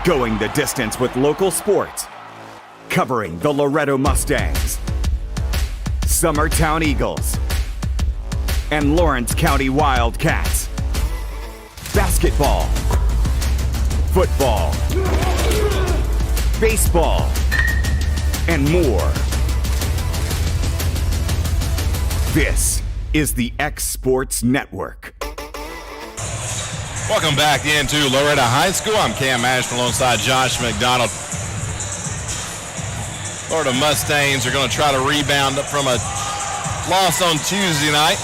Going the distance with local sports. Covering the Loretto Mustangs, Summertown Eagles, and Lawrence County Wildcats. Basketball, football, baseball, and more. This is the X Sports Network. Welcome back into Loretto High School. I'm Cam Ashman alongside Josh McDonald. Loretto Mustangs are going to try to rebound from a loss on Tuesday night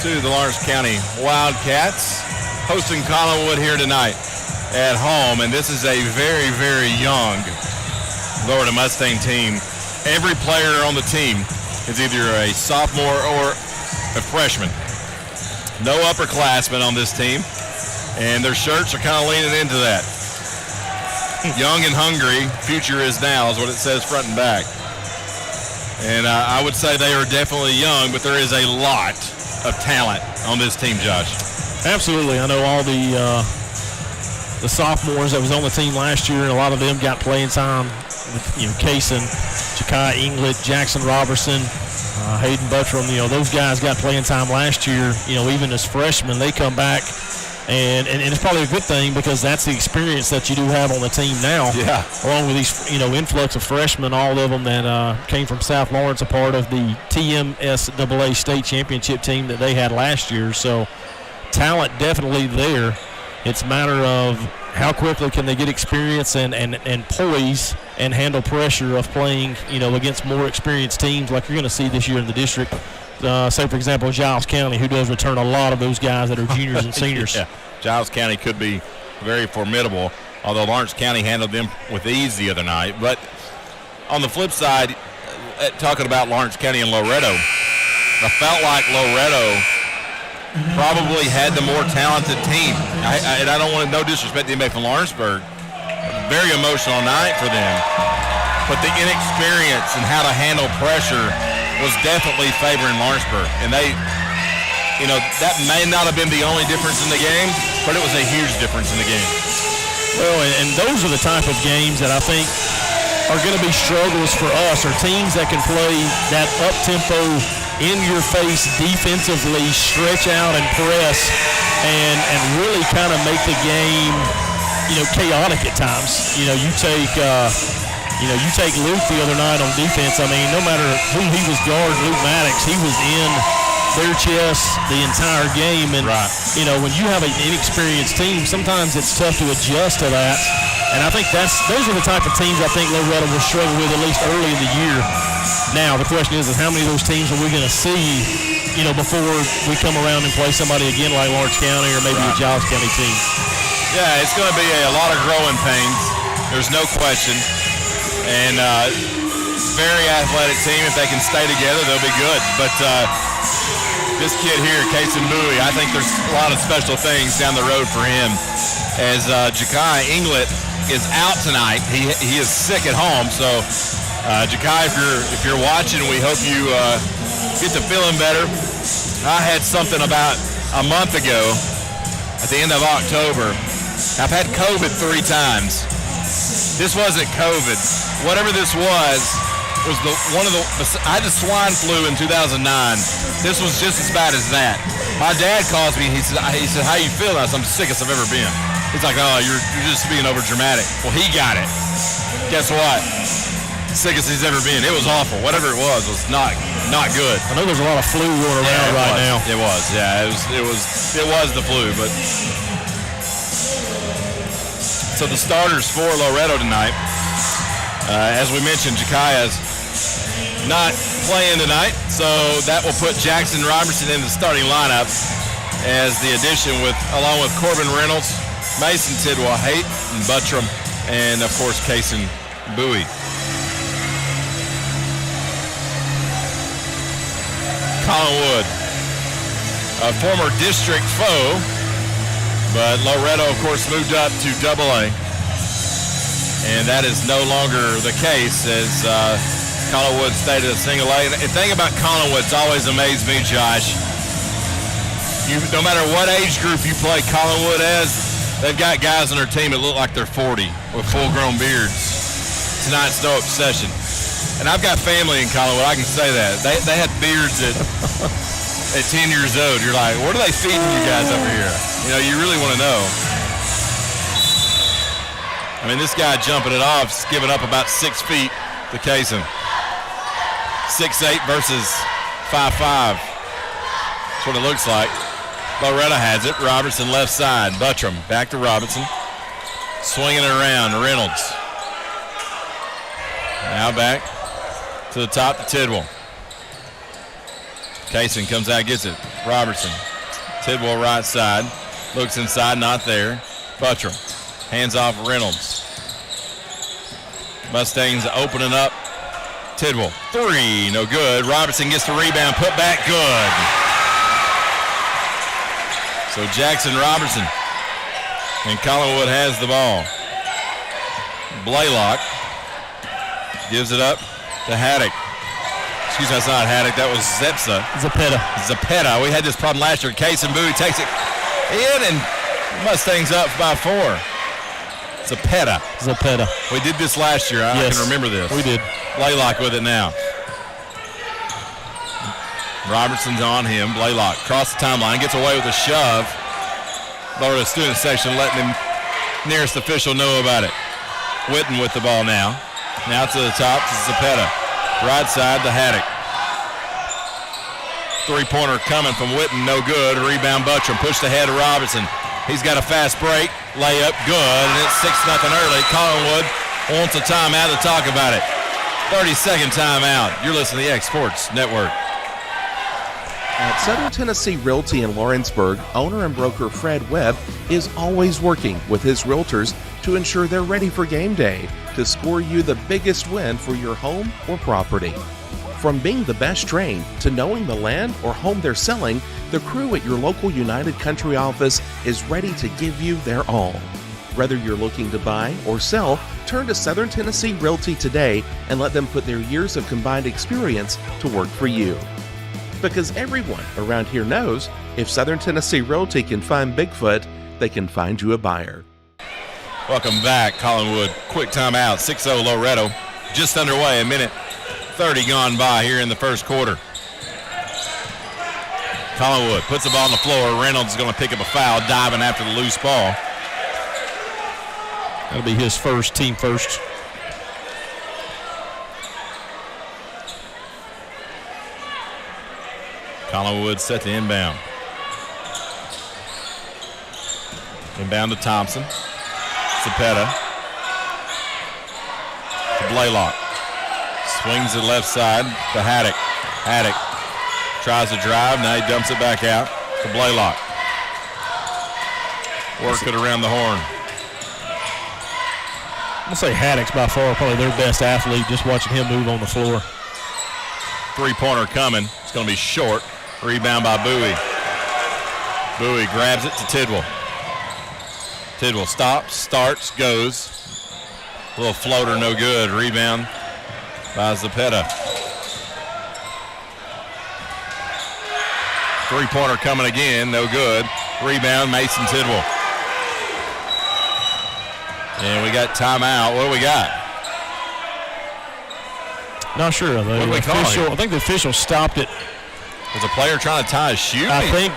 to the Lawrence County Wildcats, hosting Collinwood here tonight at home. And this is a very, very young Loretto Mustang team. Every player on the team is either a sophomore or a freshman. No upperclassmen on this team, and their shirts are kind of leaning into that. Young and hungry, future is now is what it says front and back. And I would say they are definitely young, but there is a lot of talent on this team, Josh. Absolutely. I know all the sophomores that was on the team last year, and a lot of them got playing time with, Kaysen, Ja'Kai Inglet, Jackson Robertson, Hayden Buttram. Those guys got playing time last year. Even as freshmen, they come back. And it's probably a good thing because that's the experience that you do have on the team now. Yeah. Along with these, influx of freshmen, all of them that came from South Lawrence, a part of the TMSAA state championship team that they had last year. So talent definitely there. It's a matter of how quickly can they get experience and poise and handle pressure of playing, against more experienced teams like you're going to see this year in the district. Say, for example, Giles County, who does return a lot of those guys that are juniors and seniors. Yeah, Giles County could be very formidable, although Lawrence County handled them with ease the other night. But on the flip side, talking about Lawrence County and Loretto, I felt like Loretto probably had the more talented team. And I don't want to, no disrespect to anybody from Lawrenceburg, very emotional night for them. But the inexperience and how to handle pressure was definitely favoring Lawrenceburg. And they, that may not have been the only difference in the game, but it was a huge difference in the game. Well, and those are the type of games that I think are going to be struggles for us, or teams that can play that up-tempo, in-your-face defensively, stretch out and press, and really kind of make the game, chaotic at times. You take Luke the other night on defense. I mean, no matter who he was guarding, Luke Maddox, he was in their chest the entire game. And, right. When you have an inexperienced team, sometimes it's tough to adjust to that. And I think those are the type of teams I think Loretto will struggle with, at least early in the year. Now, the question is how many of those teams are we going to see, before we come around and play somebody again like Lawrence County or maybe a Giles County team? Yeah, it's going to be a lot of growing pains. There's no question. And very athletic team. If they can stay together, they'll be good. But this kid here, Kaysen Bowie, I think there's a lot of special things down the road for him. As Ja'Kai Inglet is out tonight, he is sick at home. So Ja'Kai, if you're watching, we hope you get to feeling better. I had something about a month ago, at the end of October. I've had COVID 3 times. This wasn't COVID. Whatever this was I had the swine flu in 2009. This was just as bad as that. My dad calls me. He said, "How you feeling?" I said, "I'm the sickest I've ever been." He's like, "Oh, you're just being over dramatic." Well, he got it. Guess what? Sickest he's ever been. It was awful. Whatever it was not good. I know there's a lot of flu going around right now. It was. Yeah, it was the flu, but. So the starters for Loretto tonight, as we mentioned, Ja'Kai is not playing tonight, so that will put Jackson Robertson in the starting lineup as the addition along with Corbin Reynolds, Mason Tidwell, Hayden Buttram, and of course Kaysen Bowie. Collinwood, a former district foe, but Loretto, of course, moved up to AA. And that is no longer the case as Collinwood stayed at a single A. And the thing about Collinwood's always amazed me, Josh. No matter what age group you play Collinwood as, They've got guys on their team that look like they're 40 with full-grown beards. Tonight's no obsession. And I've got family in Collinwood, I can say that. They had beards at 10 years old. You're like, what are they feeding you guys over here? You know, you really want to know. I mean, this guy jumping it off is giving up about 6 feet to Kaysen. 6'8" versus 5'5". That's what it looks like. Loretto has it. Robertson left side. Buttram back to Robinson. Swinging it around. Reynolds. Now back to the top to Tidwell. Kaysen comes out, gets it. Robertson. Tidwell right side. Looks inside, not there. Buttram. Hands off Reynolds. Mustangs opening up. Tidwell. 3, no good. Robertson gets the rebound. Put back, good. So Jackson Robertson and Collinwood has the ball. Blaylock gives it up to Haddock. Excuse me, that's not Haddock. That was Zapeta. We had this problem last year. Kaysen Bowie takes it in, and Mustangs up by 4. Zapeta. We did this last year. I can remember this. We did. Blaylock with it now. Robertson's on him. Blaylock across the timeline. Gets away with a shove. Lower the student section letting him nearest official know about it. Witten with the ball now. Now to the top to Zapeta. Right side to Haddock. 3-pointer coming from Witten. No good. Rebound Buttram. Pushed ahead of Robinson. He's got a fast break. Layup good. And it's 6-0 early. Collinwood wants a timeout to talk about it. 30-second timeout. You're listening to the X Sports Network. At Southern Tennessee Realty in Lawrenceburg, owner and broker Fred Webb is always working with his realtors to ensure they're ready for game day to score you the biggest win for your home or property. From being the best trained to knowing the land or home they're selling, the crew at your local United Country office is ready to give you their all. Whether you're looking to buy or sell, turn to Southern Tennessee Realty today and let them put their years of combined experience to work for you. Because everyone around here knows if Southern Tennessee Realty can find Bigfoot, they can find you a buyer. Welcome back, Collinwood. Quick timeout. 6-0 Loretto. Just underway. 1:30 gone by here in the first quarter. Collinwood puts the ball on the floor. Reynolds is going to pick up a foul, diving after the loose ball. That'll be his first, team first. Collinwood set to inbound. Inbound to Thompson. Zapeta. To Blaylock. Swings it left side to Haddock. Haddock tries to drive. Now he dumps it back out to Blaylock. Work it around the horn. I'm going to say Haddock's by far probably their best athlete, just watching him move on the floor. 3-pointer coming. It's going to be short. Rebound by Bowie. Bowie grabs it to Tidwell. Tidwell stops, starts, goes. Little floater, no good. Rebound by Zapeta. 3-pointer coming again, no good. Rebound, Mason Tidwell. And we got timeout. What do we got? Not sure. What do we call it? I think the official stopped it. Was a player trying to tie his shoe? I think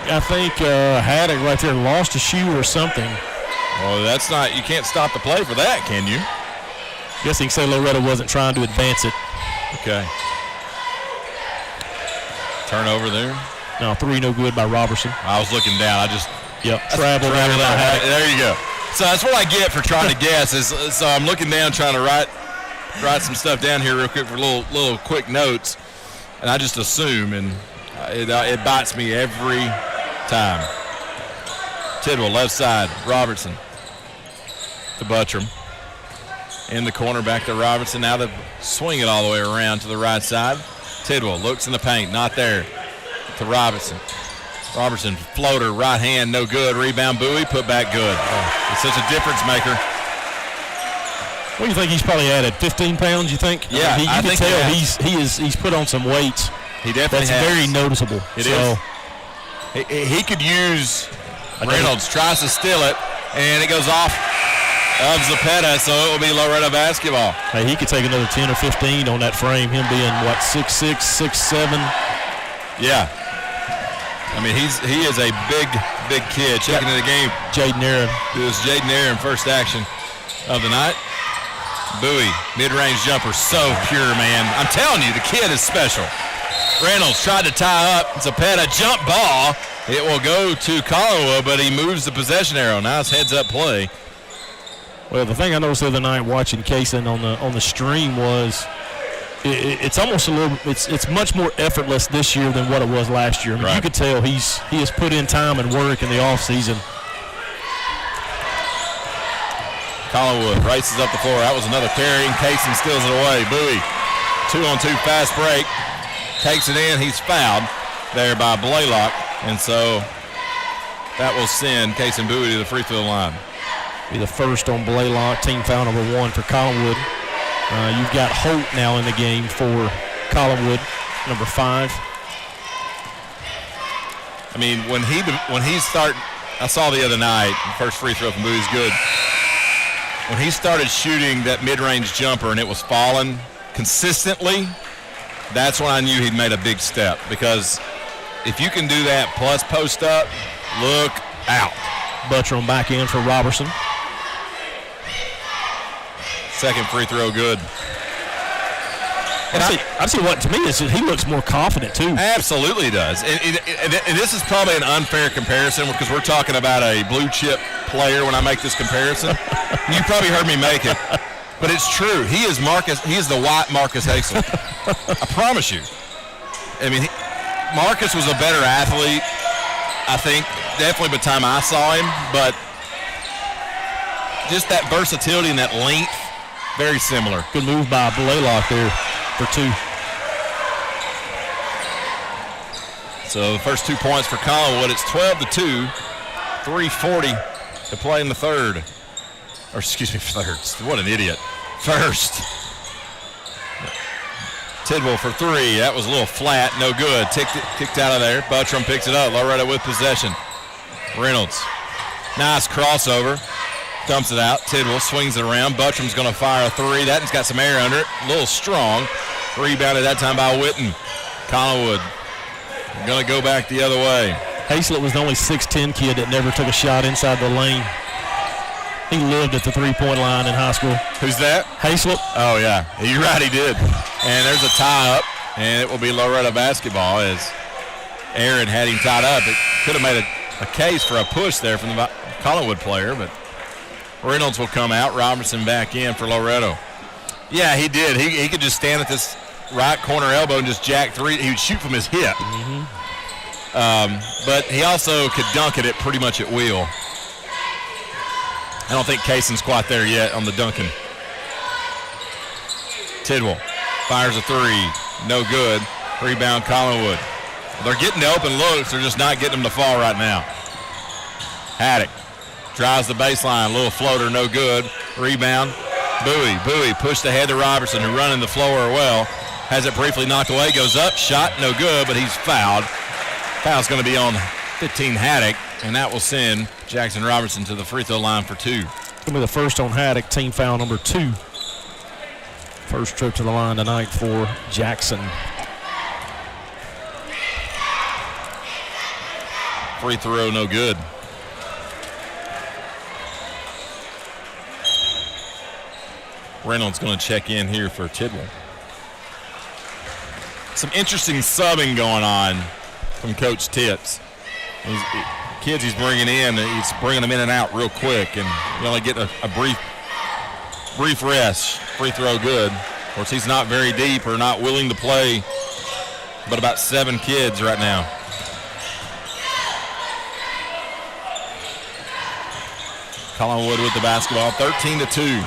Haddock right there lost a shoe or something. Well, that's not. You can't stop the play for that, can you? Guess you can say Loretto wasn't trying to advance it. Okay. Turnover there. No, 3 no good by Robertson. I was looking down. Travel down. There you go. So that's what I get for trying to guess. So I'm looking down, trying to write some stuff down here real quick for little quick notes, and I just assume, and it bites me every time. Tidwell left side, Robertson to Buttram. In the corner, back to Robertson. Now they swing it all the way around to the right side. Tidwell looks in the paint, not there. To Robertson. Robertson, floater, right hand, no good. Rebound, Bowie, put back good. It's such a difference maker. What do you think? He's probably added 15 pounds, you think? Yeah, you I can think tell he's put on some weights. He definitely has. That's very noticeable. It is. He could use Reynolds, tries to steal it, and it goes off of Zepeda, so it will be Loretto basketball. Hey, he could take another 10 or 15 on that frame, him being, 6'6", 6'7". Yeah. I mean, he is a big kid. Checking in the game. Jaden Aaron. It was Jaden Aaron, first action of the night. Bowie, mid-range jumper, so pure, man. I'm telling you, the kid is special. Reynolds tried to tie up. Zepeda, jump ball. It will go to Collinwood, but he moves the possession arrow. Now it's heads-up play. Well, the thing I noticed the other night watching Kaysen on the stream was it's almost a little. It's much more effortless this year than what it was last year. I mean, right. You could tell he has put in time and work in the off season. Collinwood races up the floor. That was another carry, and Kaysen steals it away. Bowie, 2-on-2 fast break. Takes it in. He's fouled there by Blaylock, and so that will send Kaysen Bowie to the free throw line. Be the first on Blaylock, team foul number 1 for Collinwood. You've got Holt now in the game for Collinwood, number 5. I mean, when he started, I saw the other night, the first free throw from Bowie's good. When he started shooting that mid-range jumper and it was falling consistently, that's when I knew he'd made a big step, because if you can do that plus post up, look out. Buttram back in for Robertson. Second free throw good. And I see what to me is he looks more confident too. Absolutely does. And this is probably an unfair comparison because we're talking about a blue chip player when I make this comparison. You probably heard me make it. But it's true. He is the white Marcus Hasel. I promise you. I mean, Marcus was a better athlete, I think, definitely by the time I saw him. But just that versatility and that length, very similar. Good move by Blaylock there for 2. So the first 2 points for Collinwood. It's 12-2, 3:40 to play in the third. Or excuse me, third. What an idiot. First. Tidwell for 3. That was a little flat, no good. Kicked out of there. Buttram picks it up. Loretto with possession. Reynolds. Nice crossover. Dumps it out. Tidwell swings it around. Buttram's going to fire a 3. That one's got some air under it. A little strong. Rebounded that time by Witten. Collinwood going to go back the other way. Haslett was the only 6'10" kid that never took a shot inside the lane. He lived at the three-point line in high school. Who's that? Haslett. Oh, yeah. You're right, he did. And there's a tie-up, and it will be Loretto basketball as Aaron had him tied up. It could have made a case for a push there from the Collinwood player, but Reynolds will come out. Robertson back in for Loretto. Yeah, he did. He could just stand at this right corner elbow and just jack 3. He would shoot from his hip. But he also could dunk it pretty much at will. I don't think Kaysen's quite there yet on the dunking. Tidwell fires a 3. No good. Rebound Collinwood. They're getting the open looks. They're just not getting them to fall right now. Haddock drives the baseline. Little floater, no good. Rebound. Bowie pushed ahead to Robertson, who running the floor well. Has it briefly knocked away. Goes up. Shot, no good, but he's fouled. Foul's going to be on 15 Haddock, and that will send Jackson Robertson to the free throw line for 2. Going to be the first on Haddock, team foul number 2. First trip to the line tonight for Jackson. Free throw, no good. Reynolds going to check in here for Tidwell. Some interesting subbing going on from Coach Tips. Kids he's bringing in, he's bringing them in and out real quick, and you only get a brief rest. Free throw good. Of course, he's not very deep or not willing to play, but about 7 kids right now. Collinwood with the basketball, 13-2.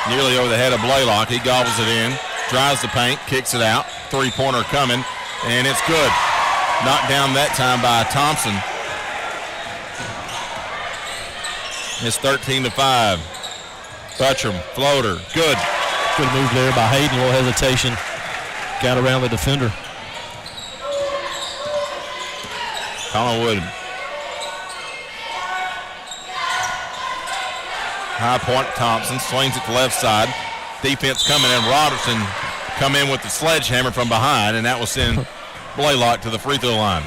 Nearly over the head of Blaylock. He gobbles it in, drives the paint, kicks it out. 3-pointer coming, and it's good. Knocked down that time by Thompson. It's 13-5. Buttram, floater, good. Good move there by Hayden, a little hesitation. Got around the defender. Collinwood High point, Thompson swings it to left side. Defense coming in. Robertson come in with the sledgehammer from behind, and that will send Blaylock to the free throw line.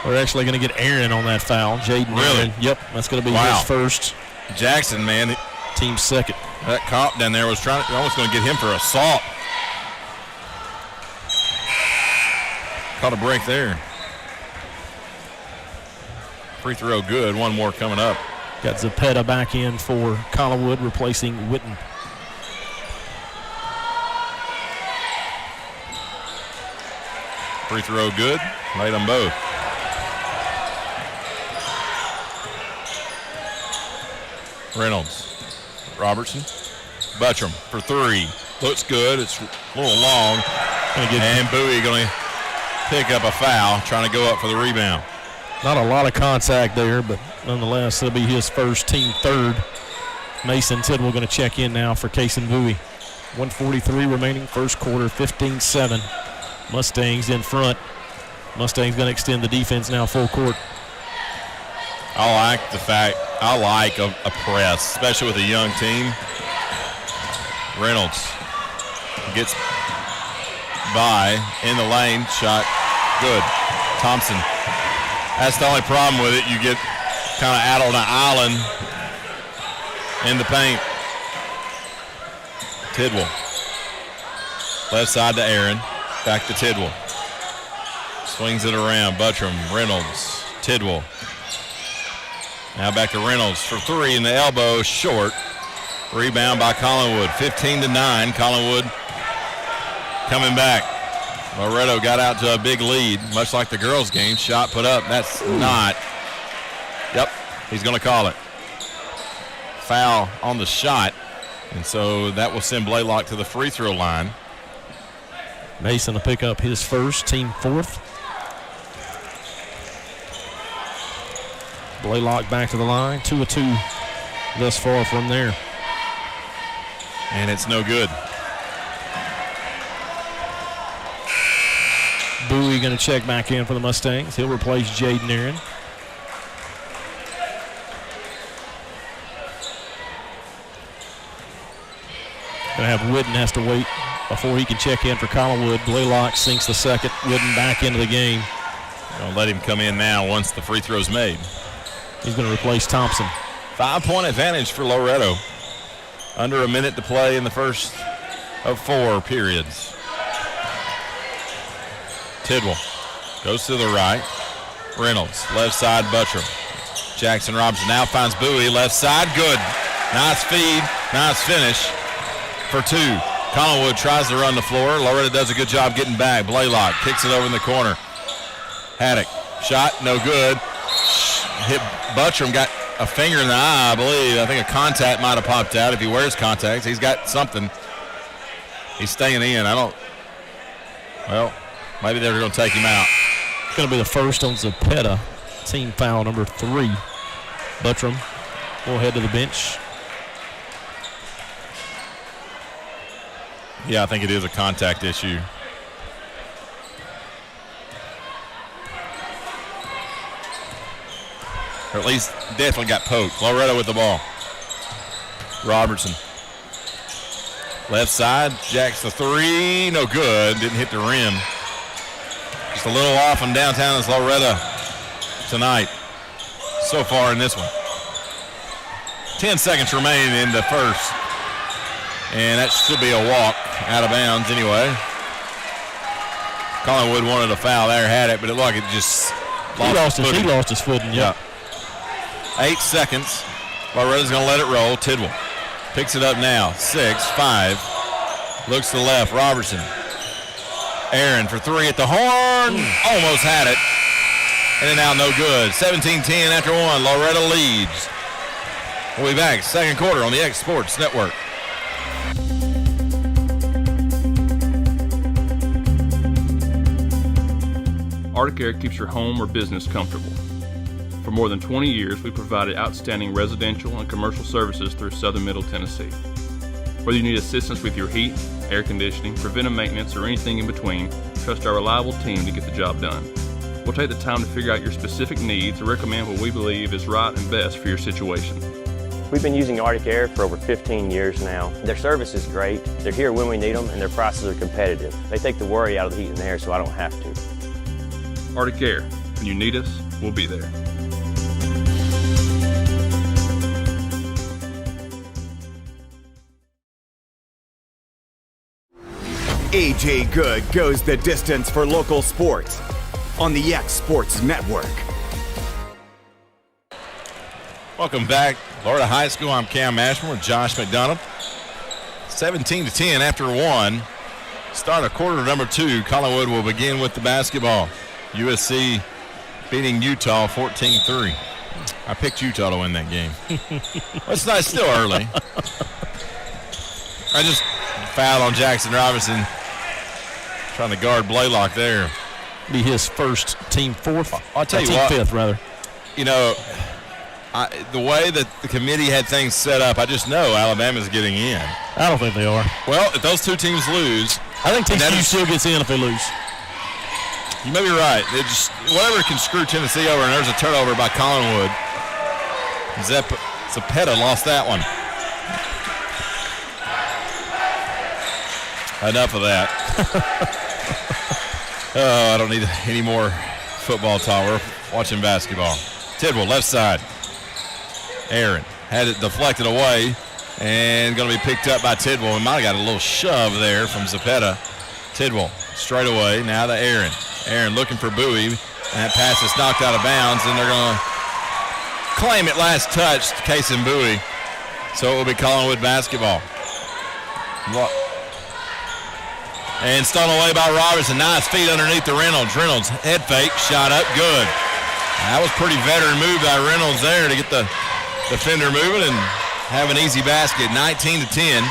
We're actually going to get Aaron on that foul. Jaden Really? Aaron. Yep, that's going to be Wow. his first. Jackson, man, Team's second. that cop down there was almost going to get him for assault. Caught a break there. Free throw good. One more coming up. Got Zapeta back in for Collinwood, replacing Witten. Free throw good. Made them both. Reynolds. Robertson. Buttram for three. Looks good. It's a little long. And Bowie going to pick up a foul, trying to go up for the rebound. Not a lot of contact there, but nonetheless, it'll be his first, team third. Mason Tidwell going to check in now for Kason Bowie. 1:43 remaining, first quarter, 15-7. Mustangs in front. Mustangs going to extend the defense now full court. I like a press, especially with a young team. Reynolds gets by in the lane, shot good. Thompson. That's the only problem with it. You get kind of out on an island in the paint. Tidwell. Left side to Aaron. Back to Tidwell. Swings it around. Buttram, Reynolds, Tidwell. Now back to Reynolds for three in the elbow, short. Rebound by Collinwood. 15-9. Collinwood coming back. Loretto got out to a big lead, much like the girls' game. Shot put up. That's not. Yep, he's going to call it. Foul on the shot. And so that will send Blaylock to the free throw line. Mason will pick up his first, team fourth. Blaylock back to the line. 2 of 2 thus far from there. And it's no good. Bowie going to check back in for the Mustangs. He'll replace Jaden Aaron. Going to have Witten has to wait before he can check in for Collinwood. Blaylock sinks the second. Witten back into the game. Don't let him come in now once the free throw's made. He's going to replace Thompson. 5-point advantage for Loretto. Under a minute to play in the first of 4 periods. Tidwell goes to the right. Reynolds, left side, Buttram. Jackson Robinson now finds Bowie, left side, good. Nice feed, nice finish for 2. Collinwood tries to run the floor. Loretto does a good job getting back. Blaylock kicks it over in the corner. Haddock, shot, no good. Hit Buttram, got a finger in the eye, I believe. I think a contact might have popped out if he wears contacts. He's got something. He's staying in. Maybe they're going to take him out. It's going to be the first on Zapeta. Team foul number 3. Buttram will head to the bench. Yeah, I think it is a contact issue. Or at least definitely got poked. Loretto with the ball. Robertson. Left side, Jacks the 3, no good. Didn't hit the rim. Just a little off from downtown is Loretto tonight. So far in this one. 10 seconds remaining in the first. And that should be a walk out of bounds anyway. Collinwood wanted a foul there, had it, but it looked like it just He lost his footing, yeah. 8 seconds. Loretto's going to let it roll. Tidwell picks it up now. 6, 5. Looks to the left. Robertson. Aaron for 3 at the horn. Almost had it. And then now no good. 17-10 after 1. Loretto leads. We'll be back second quarter on the X Sports Network. Arctic Air keeps your home or business comfortable. For more than 20 years, we provided outstanding residential and commercial services through Southern Middle Tennessee. Whether you need assistance with your heat, air conditioning, preventive maintenance, or anything in between, trust our reliable team to get the job done. We'll take the time to figure out your specific needs and recommend what we believe is right and best for your situation. We've been using Arctic Air for over 15 years now. Their service is great, they're here when we need them, and their prices are competitive. They take the worry out of the heat and air so I don't have to. Arctic Air, when you need us, we'll be there. AJ Good goes the distance for local sports on the X Sports Network. Welcome back, Loretto High School. I'm Cam Ashmore with Josh McDonough. 17-10 after one. Start of quarter number 2. Collinwood will begin with the basketball. USC beating Utah 14-3. I picked Utah to win that game. It's not still early. I just fouled on Jackson Robinson, trying to guard Blaylock there. Be his first team fourth. I'll tell you team what, fifth rather. You know, the way that the committee had things set up, I just know Alabama's getting in. I don't think they are. Well, if those two teams lose, I think TCU still gets in if they lose. You may be right. It just whatever can screw Tennessee over, and there's a turnover by Collinwood. Zapeta lost that one. Enough of that. Oh, I don't need any more football talk. We're watching basketball. Tidwell, left side. Aaron had it deflected away and going to be picked up by Tidwell. We might have got a little shove there from Zapeta. Tidwell straight away. Now to Aaron. Aaron looking for Bowie. And that pass is knocked out of bounds, and they're going to claim it last touch, Case and Bowie. So it will be Collinwood basketball. And stolen away by Robertson. Nice feet underneath the Reynolds. Reynolds head fake, shot up, good. That was pretty veteran move by Reynolds there to get the defender moving and have an easy basket. 19-10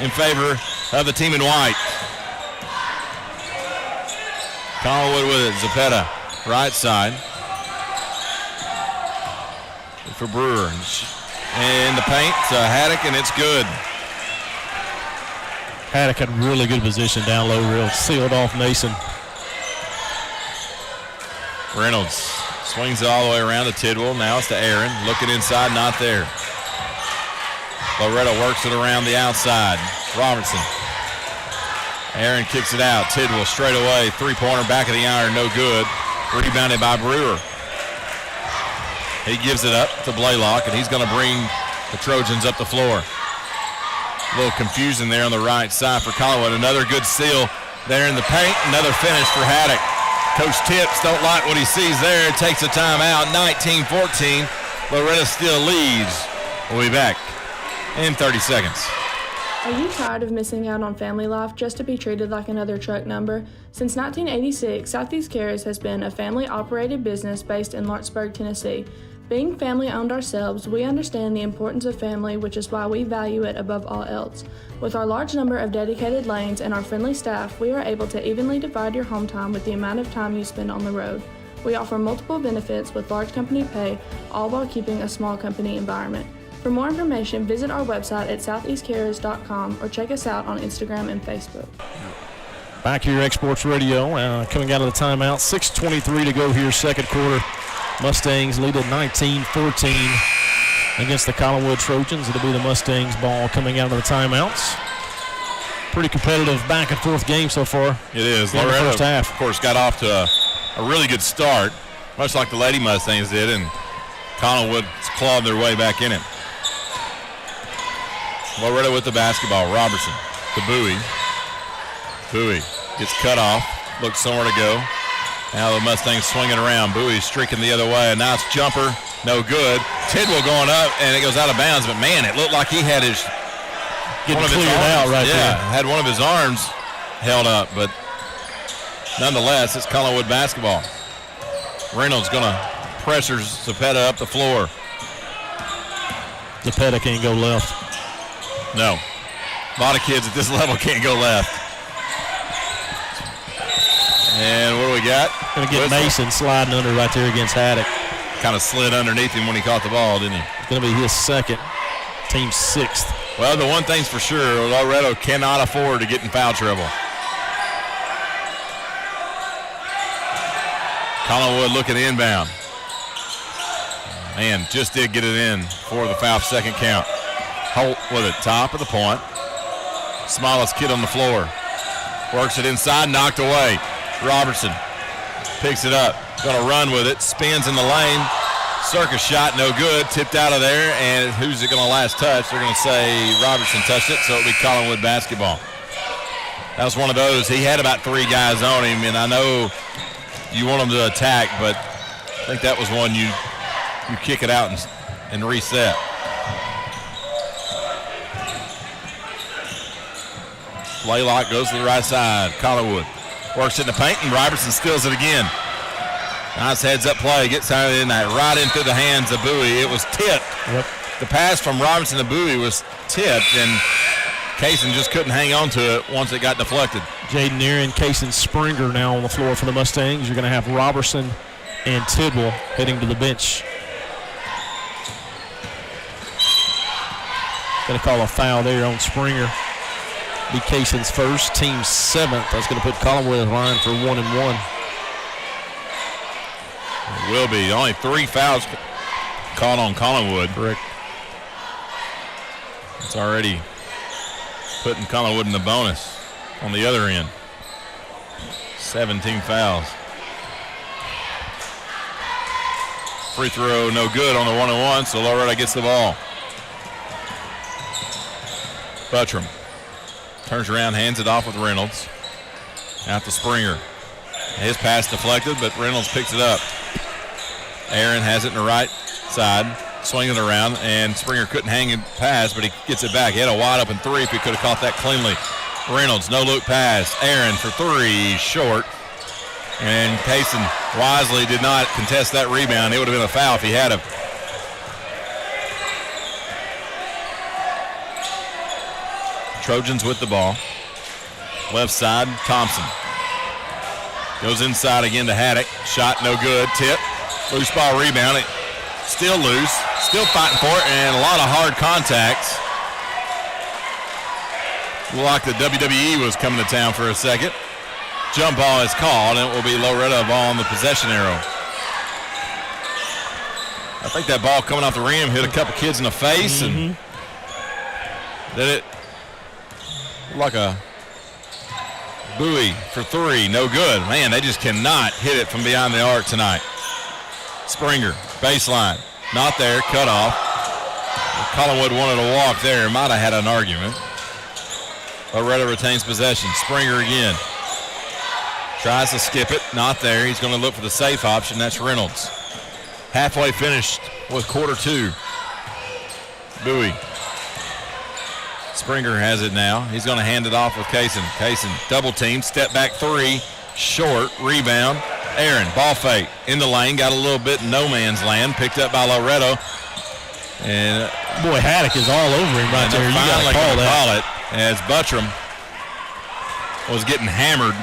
in favor of the team in white. Collinwood with it. Zapeta, right side. For Brewer. And the paint to Haddock, and it's good. Haddock had really good position down low, real sealed off Mason. Reynolds swings it all the way around to Tidwell. Now it's to Aaron. Looking inside, not there. Loretto works it around the outside. Robertson. Aaron kicks it out. Tidwell straight away. Three-pointer, back of the iron, no good. Rebounded by Brewer. He gives it up to Blaylock, and he's going to bring the Trojans up the floor. A little confusion there on the right side for Collinwood. Another good seal there in the paint. Another finish for Haddock. Coach Tips don't like what he sees there. Takes a timeout. 19-14. Loretto still leads. We'll be back in 30 seconds. Are you tired of missing out on family life just to be treated like another truck number? Since 1986, Southeast Cares has been a family-operated business based in Lawrenceburg, Tennessee. Being family-owned ourselves, we understand the importance of family, which is why we value it above all else. With our large number of dedicated lanes and our friendly staff, we are able to evenly divide your home time with the amount of time you spend on the road. We offer multiple benefits with large company pay, all while keeping a small company environment. For more information, visit our website at southeastcarriers.com or check us out on Instagram and Facebook. Back here, Exports Radio, coming out of the timeout. 6:23 to go here, second quarter. Mustangs lead at 19-14 against the Collinwood Trojans. It'll be the Mustangs ball coming out of the timeouts. Pretty competitive back and forth game so far. It is. In the Loretto, first half. of course, got off to a really good start, much like the Lady Mustangs did, and Collinwood clawed their way back in it. Loretto with the basketball. Robertson to Bowie. Bowie gets cut off. Looks somewhere to go. Now the Mustangs swinging around. Bowie streaking the other way. A nice jumper. No good. Tidwell going up, and it goes out of bounds. But, man, it looked like he had his getting cleared out right there. Had one of his arms held up. But, nonetheless, it's Collinwood basketball. Reynolds going to pressure Zapeta up the floor. Zapeta can't go left. No. A lot of kids at this level can't go left. And what do we got? Going to get Mason sliding under right there against Haddock. Kind of slid underneath him when he caught the ball, didn't he? Going to be his second, team sixth. Well, the one thing's for sure, Loretto cannot afford to get in foul trouble. Collinwood looking inbound. Man, just did get it in for the foul, second count. Holt with it, top of the point. Smallest kid on the floor. Works it inside, knocked away. Robertson picks it up, gonna run with it, spins in the lane. Circus shot, no good, tipped out of there, and who's it gonna last touch? They're gonna say Robertson touched it, so it'll be Collinwood basketball. That was one of those. He had about 3 guys on him, and I know you want him to attack, but I think that was one you kick it out and reset. Blaylock goes to the right side. Collinwood works it in the paint, and Robertson steals it again. Nice heads-up play. Gets out in that right in through the hands of Bowie. It was tipped. Yep. The pass from Robertson to Bowie was tipped, and Kaysen just couldn't hang on to it once it got deflected. Jaden Aaron, Kaysen Springer now on the floor for the Mustangs. You're going to have Robertson and Tidwell heading to the bench. Going to call a foul there on Springer. Be Kaysen's first, team 7th. That's going to put Collinwood in line for 1-1. It will be. Only 3 fouls caught on Collinwood. Correct. It's already putting Collinwood in the bonus on the other end. 17 fouls. Free throw no good on the 1-on-1, so Loretto gets the ball. Buttram turns around, hands it off with Reynolds. Out to Springer. His pass deflected, but Reynolds picks it up. Aaron has it in the right side, swinging it around, and Springer couldn't hang and pass, but he gets it back. He had a wide open 3 if he could have caught that cleanly. Reynolds, no look pass. Aaron for 3, short. And Kaysen wisely did not contest that rebound. It would have been a foul if he had him. Trojans with the ball. Left side, Thompson. Goes inside again to Haddock. Shot no good. Tip. Loose ball rebound. It still loose. Still fighting for it, and a lot of hard contacts. Looked like the WWE was coming to town for a second. Jump ball is called, and it will be Loretto ball on the possession arrow. I think that ball coming off the rim hit a couple kids in the face, and then it like a Bowie for 3, no good. Man, they just cannot hit it from behind the arc tonight. Springer, baseline, not there, cut off. Collinwood wanted to walk there, might have had an argument. Loretto retains possession. Springer again. Tries to skip it, not there. He's going to look for the safe option, that's Reynolds. Halfway finished with quarter 2. Bowie. Springer has it now. He's going to hand it off with Kaysen. Kaysen double team, step back 3, short, rebound. Aaron, ball fake, in the lane, got a little bit in no man's land, picked up by Loretto. And boy, Haddock is all over him right there. You got to call it as Buttram was getting hammered.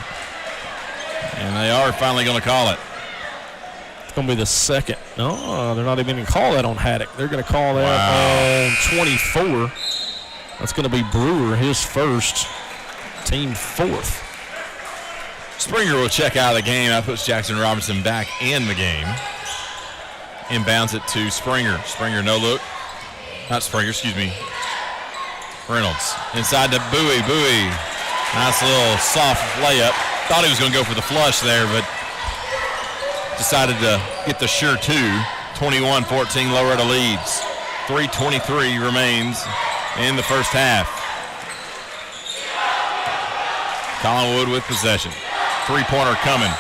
And they are finally going to call it. It's going to be the second. No, they're not even going to call that on Haddock. They're going to call that on 24. That's going to be Brewer, his first, team 4th. Springer will check out of the game. That puts Jackson Robinson back in the game. Inbounds it to Springer. Springer, no look. Not Springer, excuse me. Reynolds. Inside to Bowie. Bowie. Nice little soft layup. Thought he was going to go for the flush there, but decided to get the sure 2. 21-14, Loretto leads. 3:23 remains in the first half. Collinwood with possession. 3-pointer coming.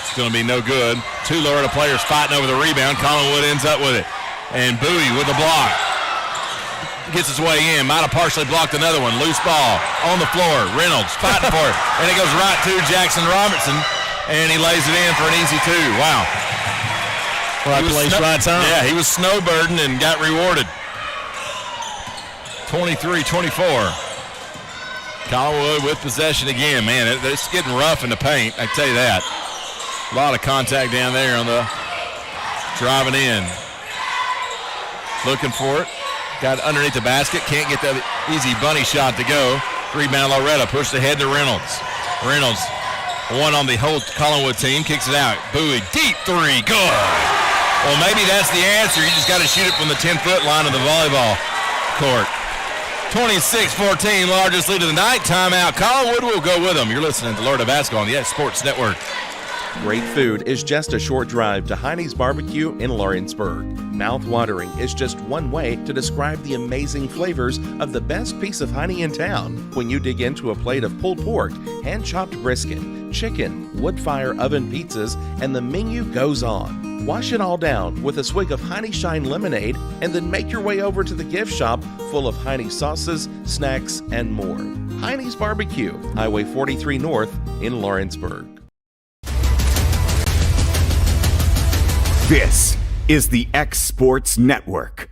It's going to be no good. 2 Loretto players fighting over the rebound. Collinwood ends up with it. And Bowie with the block. Gets his way in. Might have partially blocked another one. Loose ball on the floor. Reynolds fighting for it. And it goes right to Jackson Robertson. And he lays it in for an easy 2. Wow. Right place, right time. Yeah, he was snowbirding and got rewarded. 23-24. Collinwood with possession again. Man, it's getting rough in the paint, I tell you that. A lot of contact down there on the driving in. Looking for it. Got underneath the basket. Can't get that easy bunny shot to go. Rebound Loretto. Pushed ahead to Reynolds. Reynolds one on the whole Collinwood team. Kicks it out. Bowie, deep three, good. Well, maybe that's the answer. You just got to shoot it from the 10-foot line of the volleyball court. 26-14, largest lead of the night. Timeout. Collinwood will go with them. You're listening to Loretto Basketball on the X Sports Network. Great food is just a short drive to Heine's Barbecue in Lawrenceburg. Mouth-watering is just one way to describe the amazing flavors of the best piece of Heine in town. When you dig into a plate of pulled pork, hand-chopped brisket, chicken, wood-fire oven pizzas, and the menu goes on. Wash it all down with a swig of Heine Shine lemonade and then make your way over to the gift shop full of Heine sauces, snacks, and more. Heine's Barbecue, Highway 43 North in Lawrenceburg. This is the X Sports Network.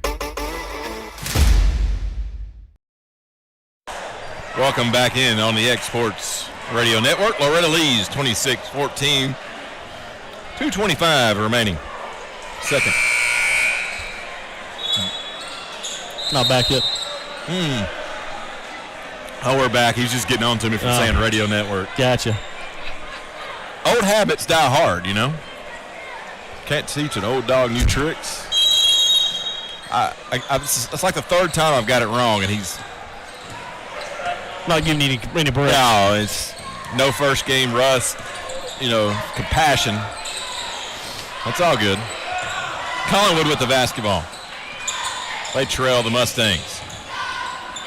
Welcome back in on the X Sports Radio Network. Loretto leads 26-14. 2:25 remaining. Second. Not back yet. Oh, we're back. He's just getting on to me for saying Radio Network. Gotcha. Old habits die hard, you know. Can't teach an old dog new tricks. It's like the third time I've got it wrong, and he's not giving you any break. No, it's no first game rust, compassion. That's all good. Collinwood with the basketball. They trail the Mustangs.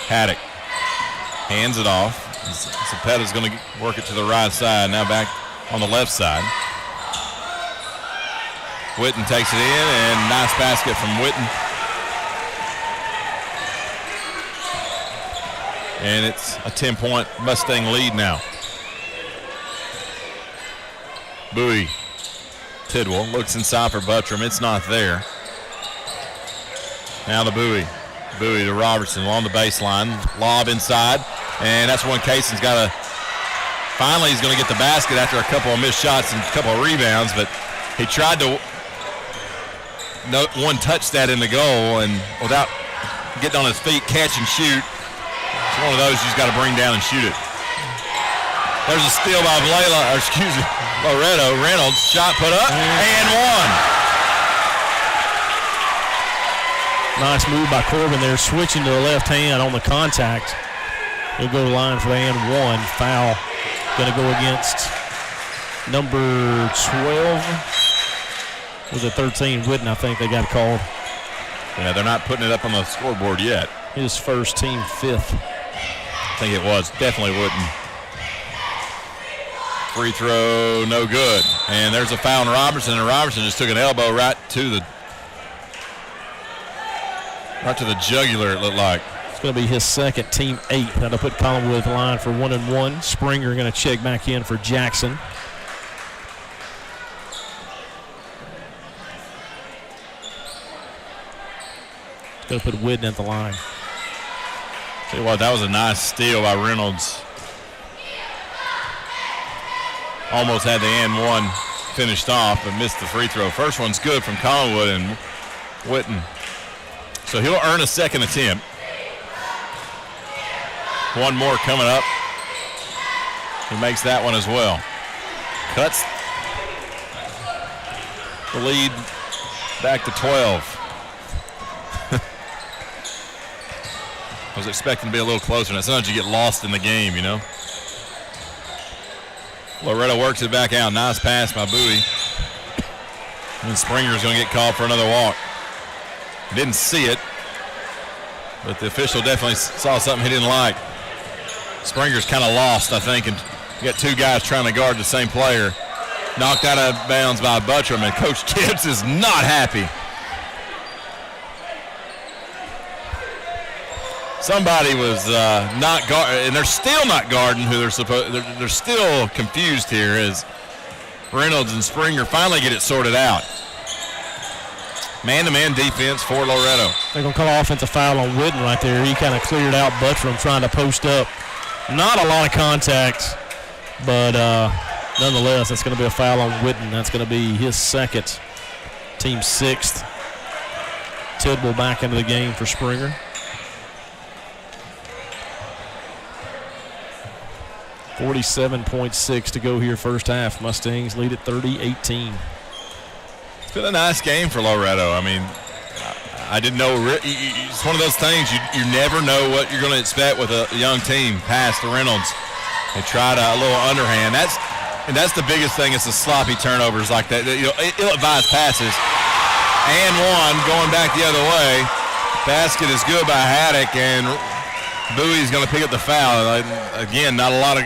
Haddock hands it off. Zepetta's going to work it to the right side. Now back on the left side. Witten takes it in, and nice basket from Witten. And it's a 10-point Mustang lead now. Bowie. Tidwell looks inside for Buttram. It's not there. Now the Bowie. Bowie to Robertson along the baseline. Lob inside. And that's when Cason's got to – finally he's going to get the basket after a couple of missed shots and a couple of rebounds. But he tried to one-touch that in the goal, and without getting on his feet, catch and shoot. It's one of those you just got to bring down and shoot it. There's a steal by Loretto. Reynolds, shot put up, and one. Nice move by Corbin there, switching to the left hand on the contact. He'll go to the line for the and one. Foul going to go against number 12. Was it 13? Witten, I think they got called. Yeah, they're not putting it up on the scoreboard yet. His first, team fifth. I think it was. Definitely Witten. Free throw, no good. And there's a foul on Robertson, and Robertson just took an elbow right to the jugular, it looked like. It's going to be his second, team 8. That'll put Collinwood at the line for 1-1. Springer going to check back in for Jackson. Going to put Witten at the line. Tell you what, that was a nice steal by Reynolds. Almost had the and one finished off, but missed the free throw. First one's good from Collinwood and Witten. So he'll earn a second attempt. One more coming up. He makes that one as well. Cuts the lead back to 12. I was expecting to be a little closer. Now sometimes you get lost in the game, you know. Loretto works it back out. Nice pass by Bowie. And Springer's going to get called for another walk. Didn't see it, but the official definitely saw something he didn't like. Springer's kind of lost, I think, and you got two guys trying to guard the same player. Knocked out of bounds by Buttram, and Coach Tibbs is not happy. Somebody was not guarding, and they're still not guarding who they're supposed. They're still confused here as Reynolds and Springer finally get it sorted out. Man-to-man defense for Loretto. They're going to call offensive foul on Witten right there. He kind of cleared out Buttram trying to post up. Not a lot of contact, but nonetheless, that's going to be a foul on Witten. That's going to be his second, team 6th. Tidwell back into the game for Springer. 47.6 to go here first half. Mustangs lead at 30-18. It's been a nice game for Loretto. I mean, I didn't know. It's one of those things you never know what you're going to expect with a young team. Pass to Reynolds. They tried a little underhand. That's the biggest thing. It's the sloppy turnovers like that. Ill-advised passes. And one going back the other way. Basket is good by Haddock, and Bowie's going to pick up the foul. Again, not a lot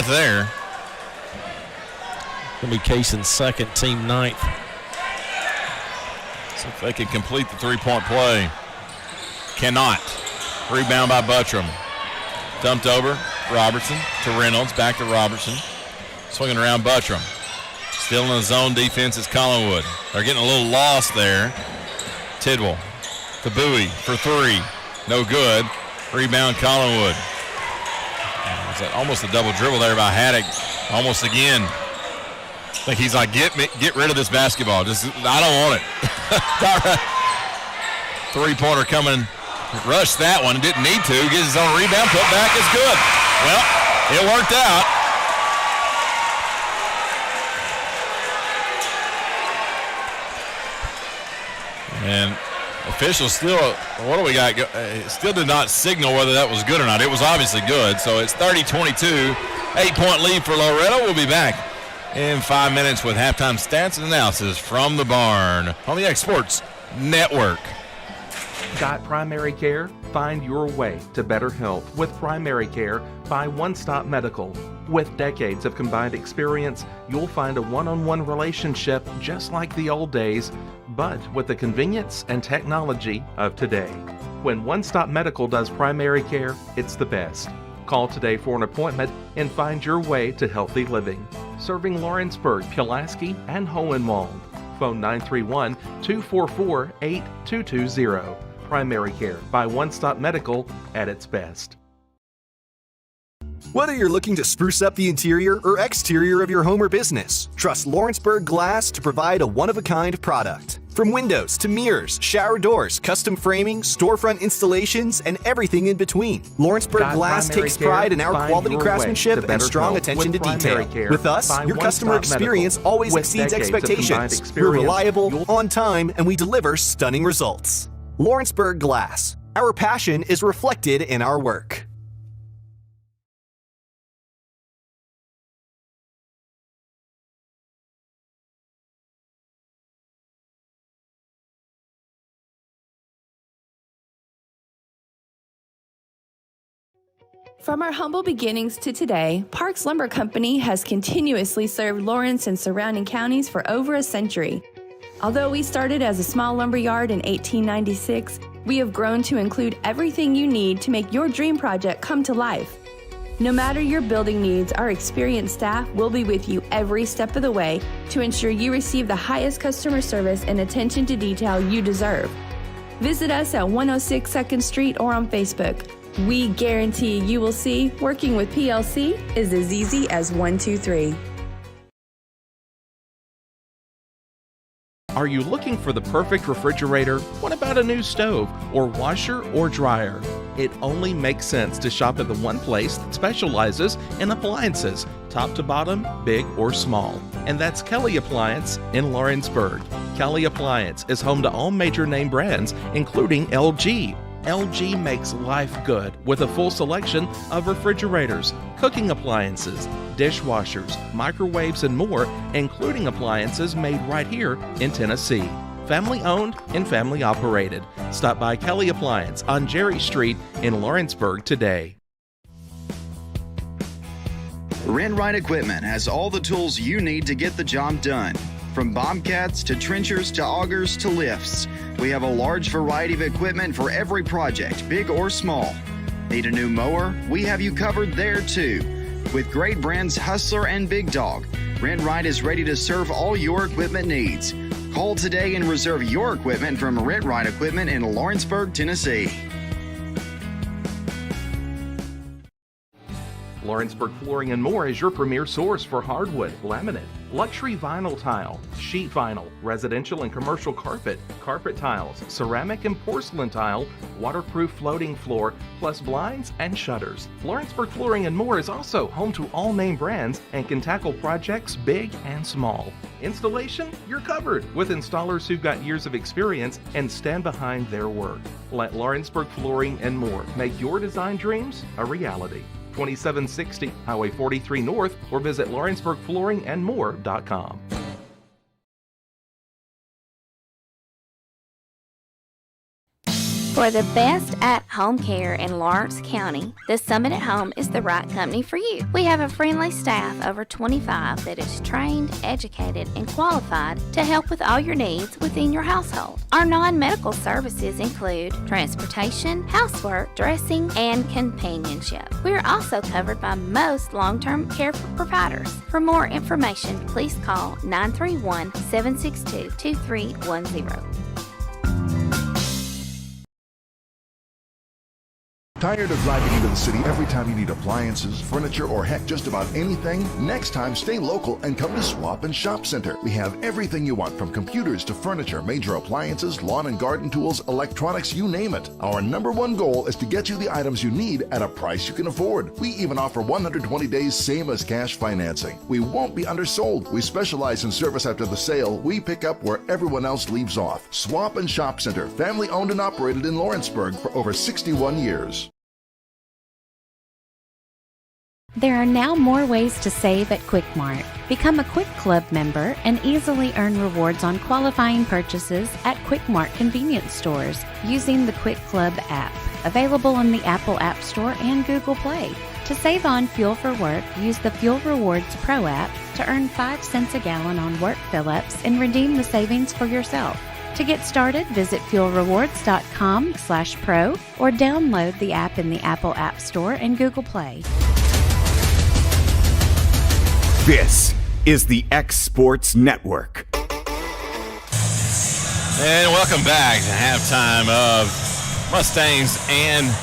there. Going to be Cason's second, team ninth. So if they can complete the three-point play. Cannot. Rebound by Buttram. Dumped over. Robertson to Reynolds. Back to Robertson. Swinging around Buttram. Still in the zone defense is Collinwood. They're getting a little lost there. Tidwell to Bowie for three. No good. Rebound Collinwood. Was that almost a double dribble there by Haddock? Almost again. I think he's like, get rid of this basketball. I don't want it. Three-pointer coming. Rushed that one. Didn't need to. Gets his own rebound. Put back is good. Well, it worked out. And officials still, what do we got? Still did not signal whether that was good or not. It was obviously good. So it's 30-22. 8-point lead for Loretto. We'll be back in 5 minutes with halftime stats and analysis from the barn on the X Sports Network. Got primary care? Find your way to better health with primary care by One Stop Medical. With decades of combined experience, you'll find a one-on-one relationship just like the old days, but with the convenience and technology of today. When One Stop Medical does primary care, it's the best. Call today for an appointment and find your way to healthy living. Serving Lawrenceburg, Pulaski, and Hohenwald. Phone 931-244-8220. Primary care by One Stop Medical at its best. Whether you're looking to spruce up the interior or exterior of your home or business, trust Lawrenceburg Glass to provide a one-of-a-kind product. From windows to mirrors, shower doors, custom framing, storefront installations, and everything in between, Lawrenceburg Glass takes pride in our quality craftsmanship and strong attention to detail. With us, your customer experience always exceeds expectations. We're reliable, on time, and we deliver stunning results. Lawrenceburg Glass. Our passion is reflected in our work. From our humble beginnings to today, Parks Lumber Company has continuously served Lawrence and surrounding counties for over a century. Although we started as a small lumber yard in 1896, we have grown to include everything you need to make your dream project come to life. No matter your building needs, our experienced staff will be with you every step of the way to ensure you receive the highest customer service and attention to detail you deserve. Visit us at 106 2nd Street or on Facebook. We guarantee you will see working with PLC is as easy as 1, 2, 3. Are you looking for the perfect refrigerator? What about a new stove or washer or dryer? It only makes sense to shop at the one place that specializes in appliances, top to bottom, big or small. And that's Kelly Appliance in Lawrenceburg. Kelly Appliance is home to all major name brands, including LG. LG makes life good with a full selection of refrigerators, cooking appliances, dishwashers, microwaves, and more, including appliances made right here in Tennessee. Family owned and family operated. Stop by Kelly Appliance on Jerry Street in Lawrenceburg today. Rent-Right Equipment has all the tools you need to get the job done. From bobcats to trenchers to augers to lifts, we have a large variety of equipment for every project, big or small. Need a new mower? We have you covered there too. With great brands Hustler and Big Dog, Rent-Right is ready to serve all your equipment needs. Call today and reserve your equipment from Rent-Right Equipment in Lawrenceburg, Tennessee. Lawrenceburg Flooring and More is your premier source for hardwood, laminate, luxury vinyl tile, sheet vinyl, residential and commercial carpet, carpet tiles, ceramic and porcelain tile, waterproof floating floor, plus blinds and shutters. Lawrenceburg Flooring and More is also home to all name brands and can tackle projects big and small. Installation? You're covered with installers who've got years of experience and stand behind their work. Let Lawrenceburg Flooring and More make your design dreams a reality. 2760 Highway 43 North, or visit lawrenceburgflooringandmore.com. For the best at-home care in Lawrence County, the Summit at Home is the right company for you. We have a friendly staff over 25 that is trained, educated, and qualified to help with all your needs within your household. Our non-medical services include transportation, housework, dressing, and companionship. We are also covered by most long-term care providers. For more information, please call 931-762-2310. Tired of driving into the city every time you need appliances, furniture, or heck, just about anything? Next time, stay local and come to Swap and Shop Center. We have everything you want, from computers to furniture, major appliances, lawn and garden tools, electronics, you name it. Our #1 goal is to get you the items you need at a price you can afford. We even offer 120 days same as cash financing. We won't be undersold. We specialize in service after the sale. We pick up where everyone else leaves off. Swap and Shop Center, family owned and operated in Lawrenceburg for over 61 years. There are now more ways to save at Quick Mart. Become a Quick Club member and easily earn rewards on qualifying purchases at Quick Mart convenience stores using the Quick Club app, available on the Apple App Store and Google Play. To save on fuel for work, use the Fuel Rewards Pro app to earn 5 cents a gallon on work fill-ups and redeem the savings for yourself. To get started, visit fuelrewards.com/pro or download the app in the Apple App Store and Google Play. This is the X Sports Network. And welcome back to halftime of Mustangs and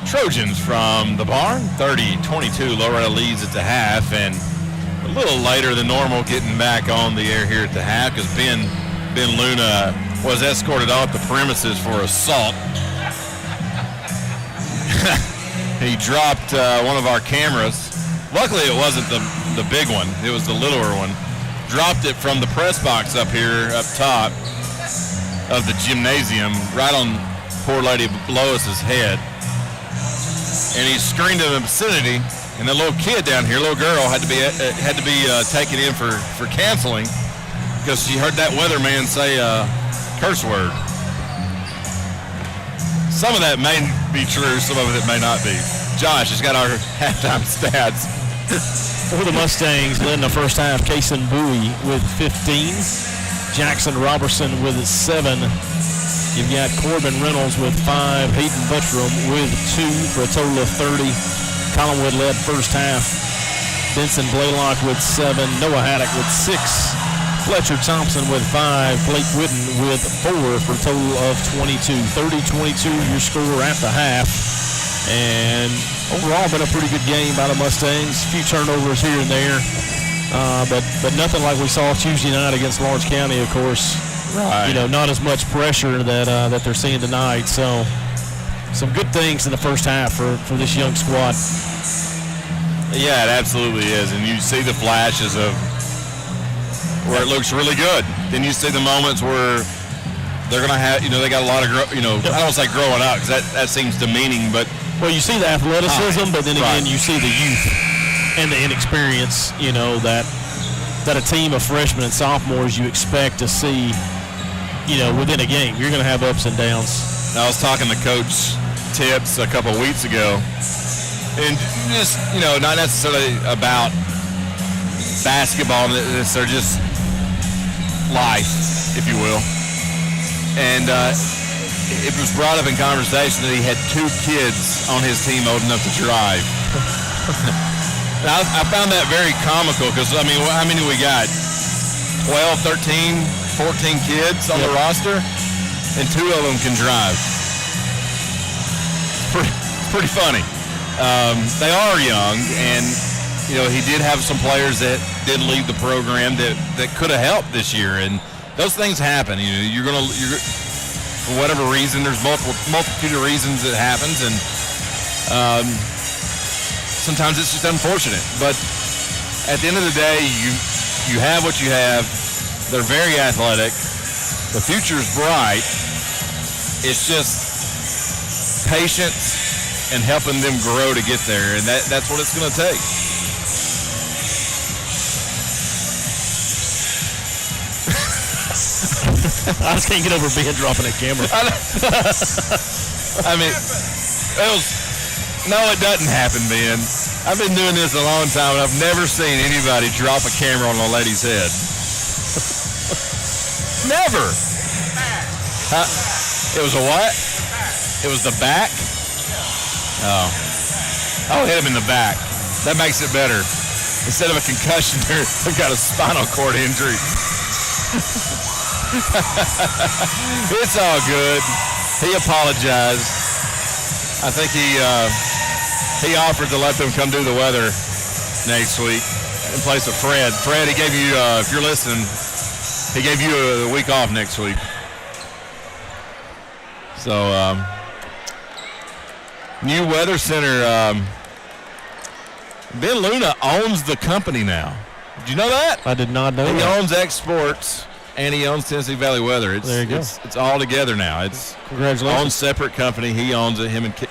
Trojans from the barn. 30-22, Loretto leads at the half, and a little later than normal getting back on the air here at the half because Ben Luna was escorted off the premises for assault. He dropped one of our cameras. Luckily, it wasn't the big one. It was the littler one. Dropped it from the press box up here, up top of the gymnasium, right on poor lady Lois's head. And he screamed an obscenity, and the little kid down here, little girl, had to be taken in for counseling because she heard that weatherman say a curse word. Some of that may be true, some of it may not be. Josh has got our halftime stats. For the Mustangs, led in the first half, Kason Bowie with 15. Jackson Robertson with 7. You've got Corbin Reynolds with 5. Hayden Buttram with 2 for a total of 30. Collinwood led first half. Benson Blaylock with 7. Noah Haddock with 6. Fletcher Thompson with 5. Blake Whitten with 4 for a total of 22. 30-22 your score at the half. And overall, been a pretty good game by the Mustangs. A few turnovers here and there, but nothing like we saw Tuesday night against Lawrence County, of course. Right. You know, not as much pressure that they're seeing tonight. So, some good things in the first half for this young squad. Yeah, it absolutely is. And you see the flashes of where it looks really good. Then you see the moments where they're going to have, they got a lot of, I don't say growing up because that seems demeaning, but. Well, you see the athleticism, but then again, you see the youth and the inexperience, that a team of freshmen and sophomores you expect to see, within a game. You're going to have ups and downs. I was talking to Coach Tips a couple weeks ago, and just, not necessarily about basketball, they're just life, if you will. And it was brought up in conversation that he had 2 kids on his team old enough to drive. I found that very comical because, how many we got? 12, 13, 14 kids on the roster, and 2 of them can drive. It's pretty funny. they are young, and he did have some players that did leave the program that could have helped this year, and those things happen. You're for whatever reason, there's multitude of reasons it happens, and sometimes it's just unfortunate. But at the end of the day, you have what you have. They're very athletic. The future's bright. It's just patience and helping them grow to get there, and that's what it's going to take. I just can't get over Ben dropping that camera. I mean, it doesn't happen, Ben. I've been doing this a long time, and I've never seen anybody drop a camera on a lady's head. Never. It was a what? It was the back? Oh, hit him in the back. That makes it better. Instead of a concussion, they've got a spinal cord injury. It's all good. He apologized. I think he offered to let them come do the weather next week in place of Fred. Fred, he gave you, if you're listening, he gave you a week off next week. So, new weather center. Ben Luna owns the company now. Did you know that? I did not know that. He owns X Sports. And he owns Tennessee Valley Weather. There you go. It's all together now. It's congratulations. Own separate company. He owns it. Him and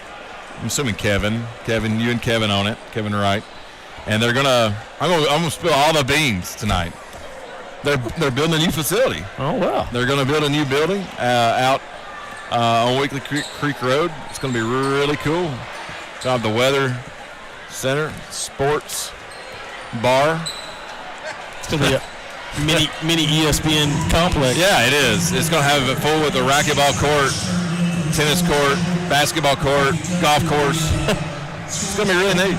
I'm assuming Kevin, you and Kevin own it. Kevin Wright, and they're gonna. I'm gonna spill all the beans tonight. They're building a new facility. Oh wow! They're gonna build a new building out on Weekly Creek Road. It's gonna be really cool. It's got the weather center, sports bar. It's gonna be a mini ESPN complex. Yeah, it is. It's going to have it full with a racquetball court, tennis court, basketball court, golf course. It's going to be really neat.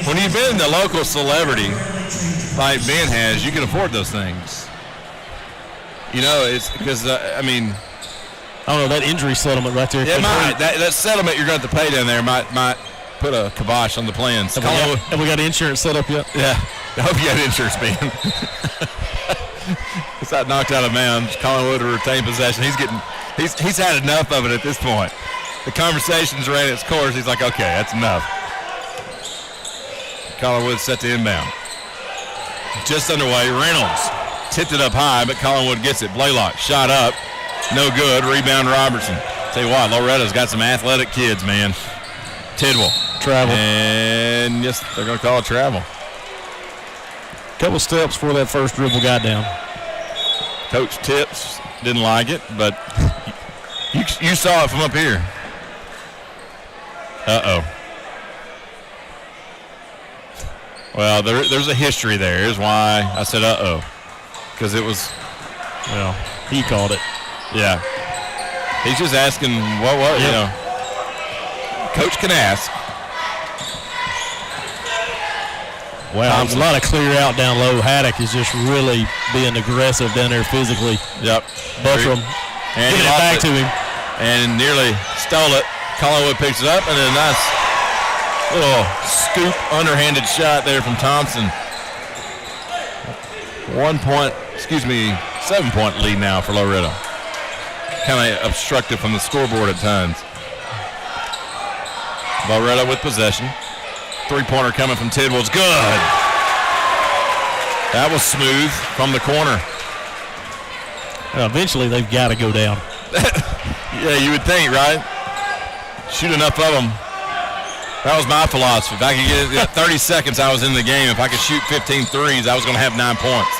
When you've been the local celebrity like Ben has, you can afford those things. It's because, I don't know, that injury settlement right there. It might. That settlement you're going to have to pay down there might put a kibosh on the plans. Have we got insurance set up yet? Yeah. I hope you got insurance, man. It's not knocked out of bounds. Collinwood will retain possession. He's had enough of it at this point. The conversation's ran its course. He's like, okay, that's enough. Collinwood set to inbound. Just underway. Reynolds tipped it up high, but Collinwood gets it. Blaylock shot up. No good. Rebound Robertson. Tell you what, Loretto's got some athletic kids, man. Tidwell. Travel. And yes, they're going to call it travel. Couple steps before that first dribble got down. Coach Tips didn't like it, but you saw it from up here. Uh-oh. Well, there's a history there. Here's why I said uh-oh. Because it was, well, he called it. Yeah. He's just asking what was, Coach can ask. Wow, there's a lot of clear out down low. Haddock is just really being aggressive down there physically. Yep. Buttram. And giving it back to him. And nearly stole it. Collinwood picks it up, and a nice little scoop underhanded shot there from Thompson. 7-point lead now for Loretto. Kind of obstructed from the scoreboard at times. Loretto with possession. Three-pointer coming from Tidwell's good. That was smooth from the corner. Eventually, they've got to go down. Yeah, you would think, right? Shoot enough of them. That was my philosophy. If I could get 30 seconds I was in the game, if I could shoot 15 threes, I was going to have 9 points.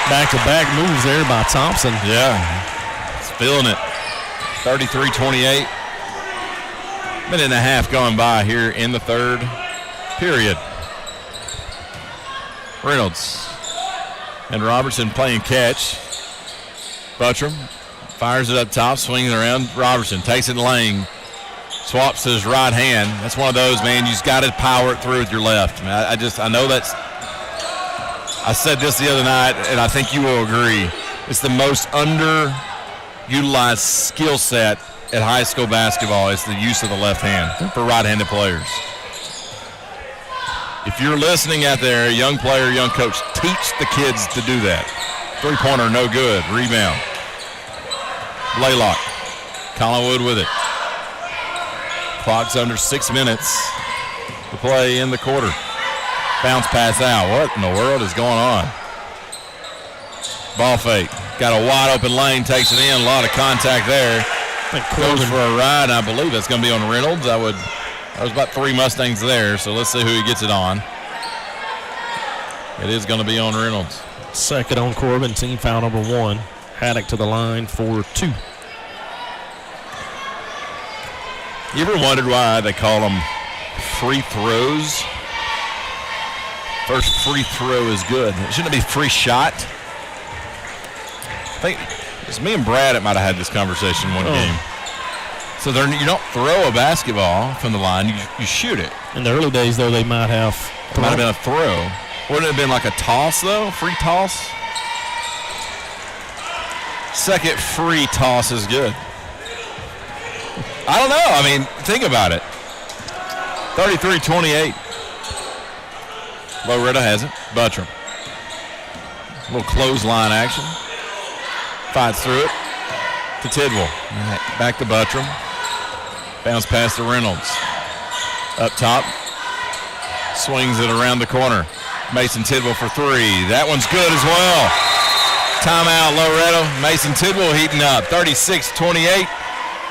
Back-to-back moves there by Thompson. Yeah, he's feeling it. 33-28. Minute and a half going by here in the third period. Reynolds and Robertson playing catch. Buttram fires it up top, swinging around. Robertson takes it in lane. Swaps to his right hand. That's one of those, man, you just got to power it through with your left. I know that's, I said this the other night, and I think you will agree. It's the most underutilized skill set at high school basketball is the use of the left hand for right-handed players. If you're listening out there, young player, young coach, teach the kids to do that. Three-pointer, no good. Rebound. Blaylock. Collinwood with it. Clock's under 6 minutes to play in the quarter. Bounce pass out. What in the world is going on? Ball fake. Got a wide open lane, takes it in. A lot of contact there. Goes for a ride. I believe that's going to be on Reynolds. That was about 3 Mustangs there, so let's see who he gets it on. It is going to be on Reynolds. Second on Corbin, team foul number 1. Haddock to the line for 2. You ever wondered why they call them free throws? First free throw is good. Shouldn't it be free shot? I think it's me and Brad that might have had this conversation one game. So you don't throw a basketball from the line, you shoot it. In the early days, though, they might have. It might have been a throw. Wouldn't it have been like a toss, though? Free toss? Second free toss is good. I don't know. I mean, think about it. 33-28. Loretto has it. Buttram. A little clothesline action. Fights through it to Tidwell. Back to Buttram. Bounce pass to Reynolds. Up top. Swings it around the corner. Mason Tidwell for 3. That one's good as well. Timeout, Loretto. Mason Tidwell heating up. 36-28.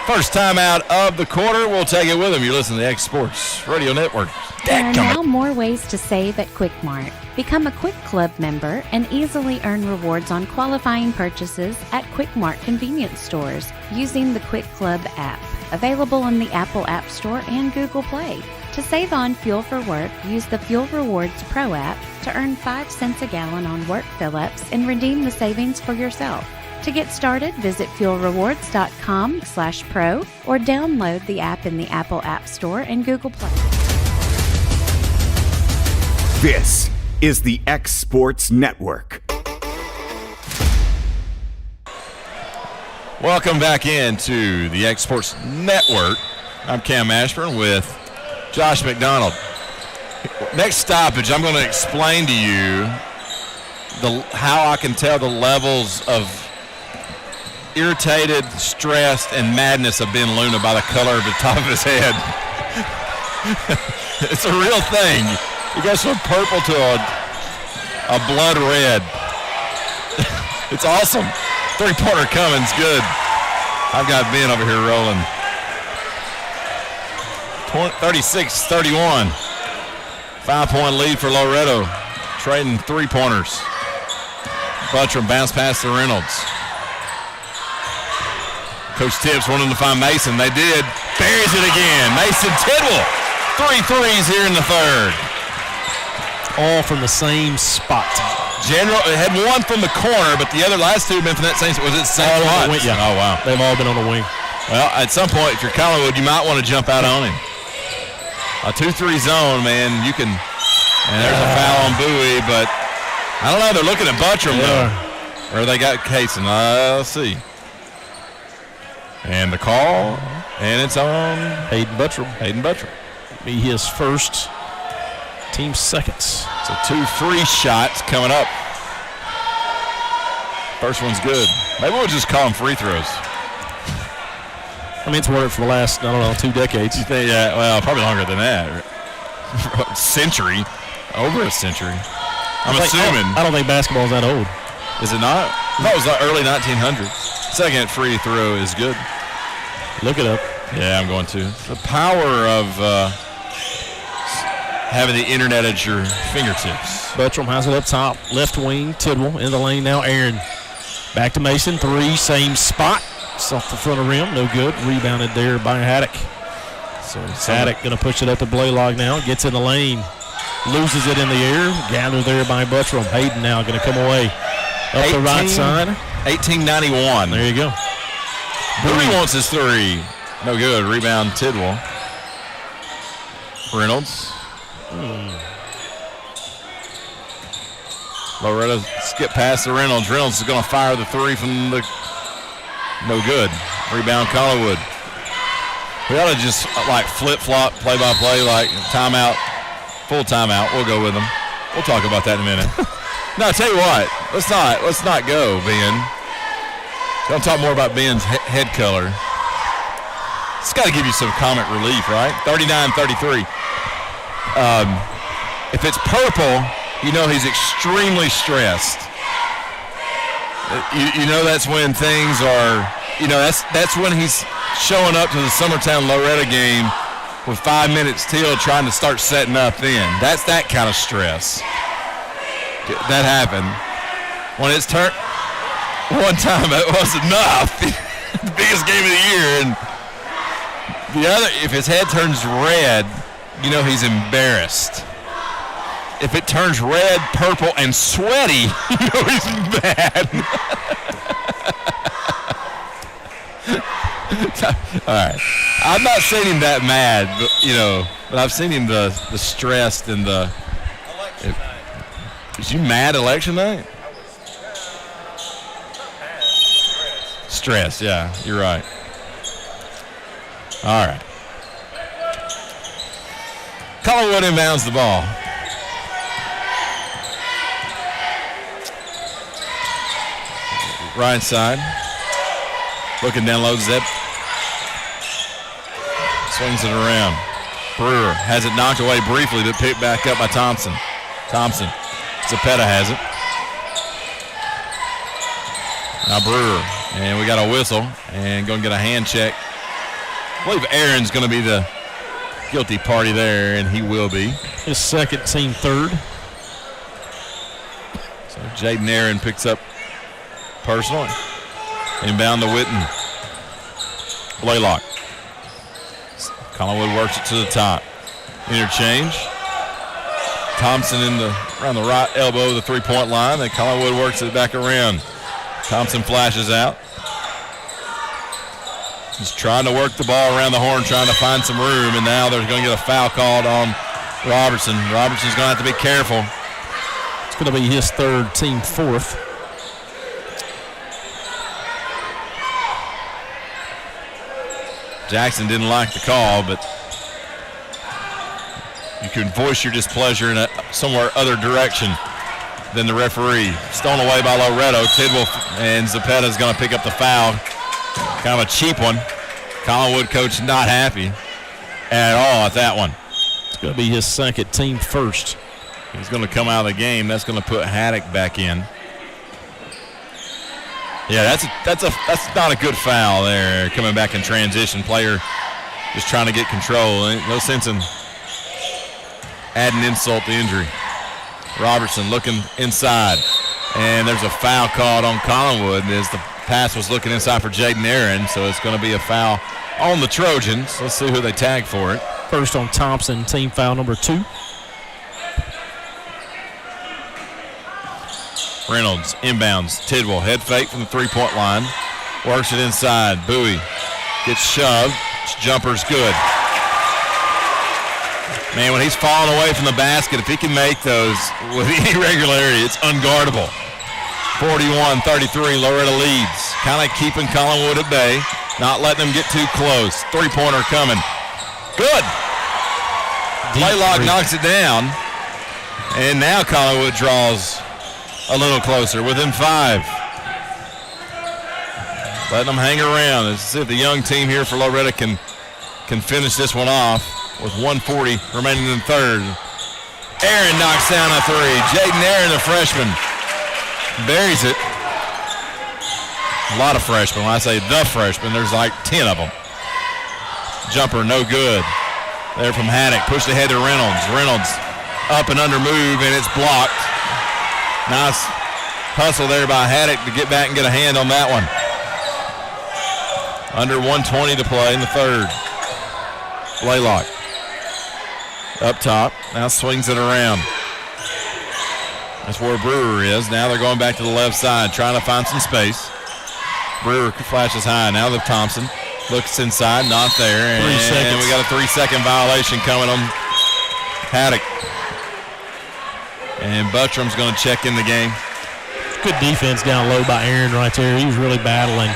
First timeout of the quarter. We'll take it with him. You're listening to the X Sports Radio Network. There are now more ways to save at Quick Mart. Become a Quick Club member and easily earn rewards on qualifying purchases at Quick Mart convenience stores using the Quick Club app, available on the Apple App Store and Google Play. To save on fuel for work, use the Fuel Rewards Pro app to earn 5 cents a gallon on work fill-ups and redeem the savings for yourself. To get started, visit fuelrewards.com/pro or download the app in the Apple App Store and Google Play. This is the X Sports Network. Welcome back into the X Sports Network. I'm Cam Ashburn with Josh McDonald. Next stoppage, I'm going to explain to you how I can tell the levels of irritated, stressed, and madness of Ben Luna by the color of the top of his head. It's a real thing. He goes from purple to a blood red. It's awesome. Three-pointer coming's good. I've got Ben over here rolling. 36-31. 5-point lead for Loretto. Trading three-pointers. Buttram bounce pass to Reynolds. Coach Tips wanted to find Mason. They did. Buries it again. Mason Tidwell. 3 threes here in the third. All from the same spot. General had one from the corner, but the last two have been from that same spot. Was it the same spot? Yeah. Oh, wow. They've all been on the wing. Well, at some point, if you're Collinwood, you might want to jump out on him. A 2-3 zone, man, you can. And there's a foul on Bowie, but I don't know. They're looking at Buttram, though. Or they got Cason. Let's see. And the call, and it's on Hayden Buttram. Be his first, team seconds. So 2 free shots coming up. First one's good. Maybe we'll just call them free throws. I mean, it's worked for the last, 2 decades. You think, well, probably longer than that. Century. Over a century. I'm assuming. I don't think basketball's that old. Is it not? I thought it was the early 1900s. Second free throw is good. Look it up. Yeah, I'm going to. The power of having the internet at your fingertips. Buttram has it up top. Left wing, Tidwell in the lane now. Aaron. Back to Mason. 3, same spot. It's off the front of rim. No good. Rebounded there by Haddock. So Haddock going to push it up to Blaylock now. Gets in the lane. Loses it in the air. Gathered there by Buttram. Hayden now going to come away. Up the right side. 1891. There you go. Bowie wants his 3. No good. Rebound Tidwell. Reynolds. Loretto skip past to Reynolds. Reynolds is going to fire the 3 from the. No good. Rebound Collinwood. We ought to just like flip-flop, play-by-play, like timeout, full timeout. We'll go with them. We'll talk about that in a minute. No, I tell you what, let's not go, Ben. I'll talk more about Ben's head color. It's got to give you some comic relief, right? 39-33. If it's purple, you know he's extremely stressed. You know that's when things are, that's when he's showing up to the Summertown Loretto game with 5 minutes till trying to start setting up then. That's that kind of stress. That happened. When it's turned, one time it was enough. The biggest game of the year. And the other, if his head turns red, you know he's embarrassed. If it turns red, purple, and sweaty, you know he's mad. All right. I've not seen him that mad, but I've seen him the stressed and the. Was you mad election night? Stressed, yeah, you're right. All right. Collinwood inbounds the ball. Right side. Looking down low, Zep. Swings it around. Brewer has it knocked away briefly, but picked back up by Thompson. Zapeta has it. Now Brewer. And we got a whistle. And going to get a hand check. I believe Aaron's going to be the guilty party there, and he will be. His second, team third. So Jaden Aaron picks up personal. Inbound to Witten. Blaylock. Collinwood works it to the top. Interchange. Thompson around the right elbow of the three-point line. Then Collinwood works it back around. Thompson flashes out. He's trying to work the ball around the horn, trying to find some room, and now they're going to get a foul called on Robertson. Robertson's going to have to be careful. It's going to be his third, team fourth. Jackson didn't like the call, but you can voice your displeasure in somewhere other direction than the referee. Stolen away by Loretto. Tidwell and Zapeta's going to pick up the foul. Kind of a cheap one. Collinwood coach not happy at all at that one. It's going to be his second, team first. He's going to come out of the game. That's going to put Haddock back in. Yeah, that's not a good foul there. Coming back in transition, player just trying to get control. No sense in adding insult to injury. Robertson looking inside, and there's a foul called on Collinwood as the pass was looking inside for Jaden Aaron, so it's going to be a foul on the Trojans. Let's see who they tag for it. First on Thompson, team foul number 2. Reynolds inbounds. Tidwell head fake from the three-point line. Works it inside. Bowie gets shoved. His jumper's good. Man, when he's falling away from the basket, if he can make those with any regularity, it's unguardable. 41-33, Loretto leads. Kind of keeping Collinwood at bay. Not letting them get too close. Three-pointer coming. Good. Blaylock knocks it down. And now Collinwood draws a little closer, within 5. Letting them hang around. Let's see if the young team here for Loretto can finish this one off with 1:40 remaining in third. Aaron knocks down a 3. Jaden Aaron, the freshman, buries it. A lot of freshmen. When I say the freshman, there's like 10 of them. Jumper no good. There from Haddock. Pushed ahead to Reynolds. Reynolds up and under move, and it's blocked. Nice hustle there by Haddock to get back and get a hand on that one. Under 1:20 to play in the third. Blaylock up top. Now swings it around. That's where Brewer is. Now they're going back to the left side, trying to find some space. Brewer flashes high. Now the Thompson looks inside, not there. 3 seconds. And we got a 3-second violation coming on Haddock. And Buttrum's going to check in the game. Good defense down low by Aaron right there. He was really battling.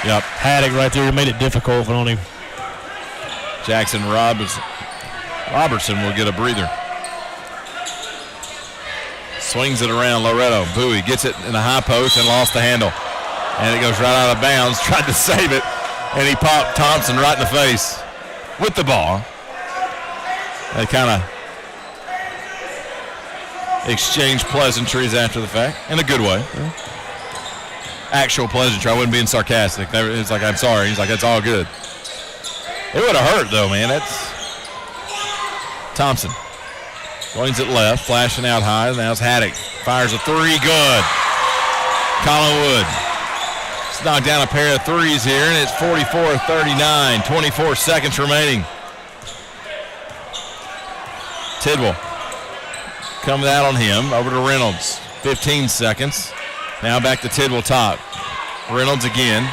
Yep. Haddock right there made it difficult on him. Jackson Robertson will get a breather. Swings it around Loretto. Bowie gets it in the high post and lost the handle. And it goes right out of bounds. Tried to save it, and he popped Thompson right in the face with the ball. They kind of exchanged pleasantries after the fact, in a good way. Yeah. Actual pleasantry. I wasn't being sarcastic. It's like, I'm sorry. He's like, that's all good. It would have hurt, though, man. That's Thompson. Swings it left, flashing out high. Now it's Haddock. Fires a three, good. Collinwood. It's knocked down a pair of threes here, and it's 44-39. 24 seconds remaining. Tidwell comes out on him, over to Reynolds. 15 seconds. Now back to Tidwell top. Reynolds again.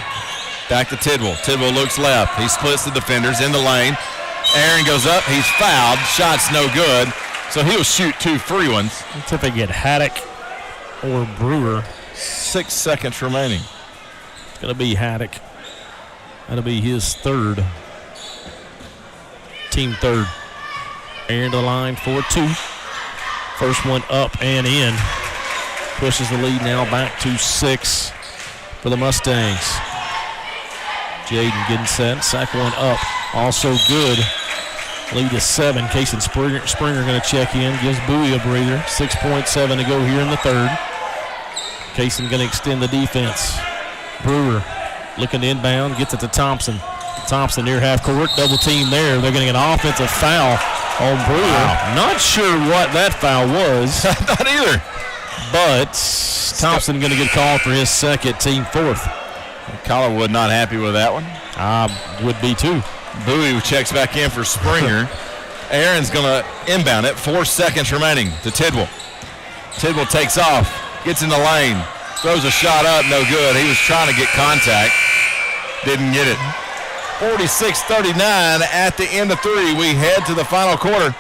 Back to Tidwell. Tidwell looks left. He splits the defenders in the lane. Aaron goes up. He's fouled. Shot's no good. So he'll shoot 2 free ones. Let's if they get Haddock or Brewer. 6 seconds remaining. It's going to be Haddock. That'll be his third. Team third. Aaron to the line for 2. First one up and in. Pushes the lead now back to 6 for the Mustangs. Jaden getting set. Second one up. Also good. Lead is 7. Cason Springer going to check in. Gives Bowie a breather. 6.7 to go here in the third. Cason going to extend the defense. Brewer looking to inbound. Gets it to Thompson. Thompson near half court. Double team there. They're going to get an offensive foul on Brewer. Wow. Not sure what that foul was. Not either. But Thompson going to get called for his second, team fourth. Collinwood not happy with that one. I would be too. Bowie checks back in for Springer. Aaron's going to inbound it. 4 seconds remaining to Tidwell. Tidwell takes off, gets in the lane, throws a shot up, no good. He was trying to get contact, didn't get it. 46-39 at the end of 3. We head to the final quarter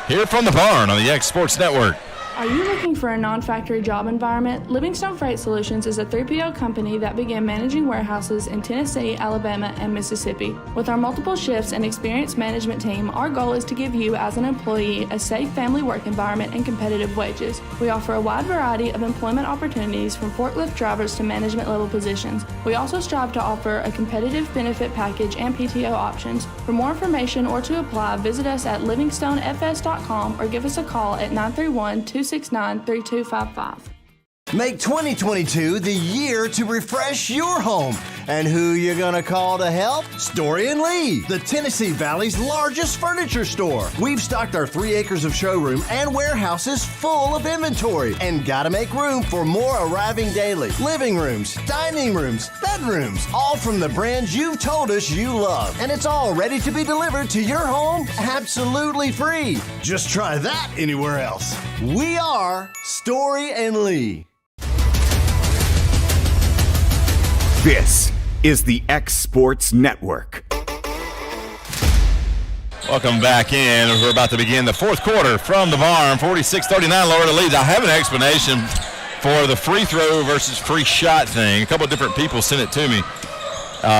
here from the barn on the X Sports Network. Are you looking for a non-factory job environment? Livingstone Freight Solutions is a 3PL company that began managing warehouses in Tennessee, Alabama, and Mississippi. With our multiple shifts and experienced management team, our goal is to give you, as an employee, a safe family work environment and competitive wages. We offer a wide variety of employment opportunities from forklift drivers to management level positions. We also strive to offer a competitive benefit package and PTO options. For more information or to apply, visit us at livingstonefs.com or give us a call at 931-269-3255. Make 2022 the year to refresh your home. And who you gonna call to help? Story & Lee, the Tennessee Valley's largest furniture store. We've stocked our 3 acres of showroom and warehouses full of inventory. And gotta make room for more arriving daily. Living rooms, dining rooms, bedrooms, all from the brands you've told us you love. And it's all ready to be delivered to your home absolutely free. Just try that anywhere else. We are Story & Lee. This is the X Sports Network. Welcome back in. We're about to begin the fourth quarter from the barn. 46-39, Loretto leads. I have an explanation for the free throw versus free shot thing. A couple of different people sent it to me.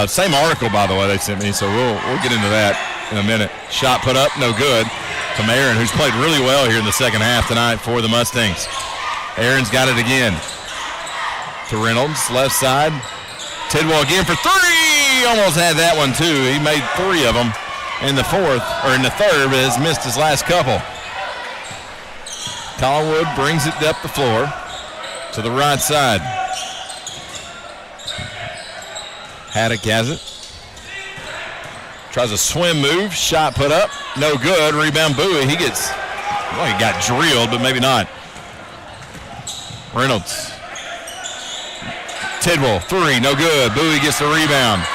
Same article, by the way, they sent me, so we'll get into that in a minute. Shot put up, no good. To Aaron, who's played really well here in the second half tonight for the Mustangs. Aaron's got it again. To Reynolds, left side. Tidwell again for 3. Almost had that one, too. He made 3 of them in the fourth, or in the third, but has missed his last couple. Collinwood brings it up the floor to the right side. Haddock has it. Tries a swim move. Shot put up. No good. Rebound Bowie. He got drilled, but maybe not. Reynolds. Tidwell, 3, no good. Bowie gets the rebound.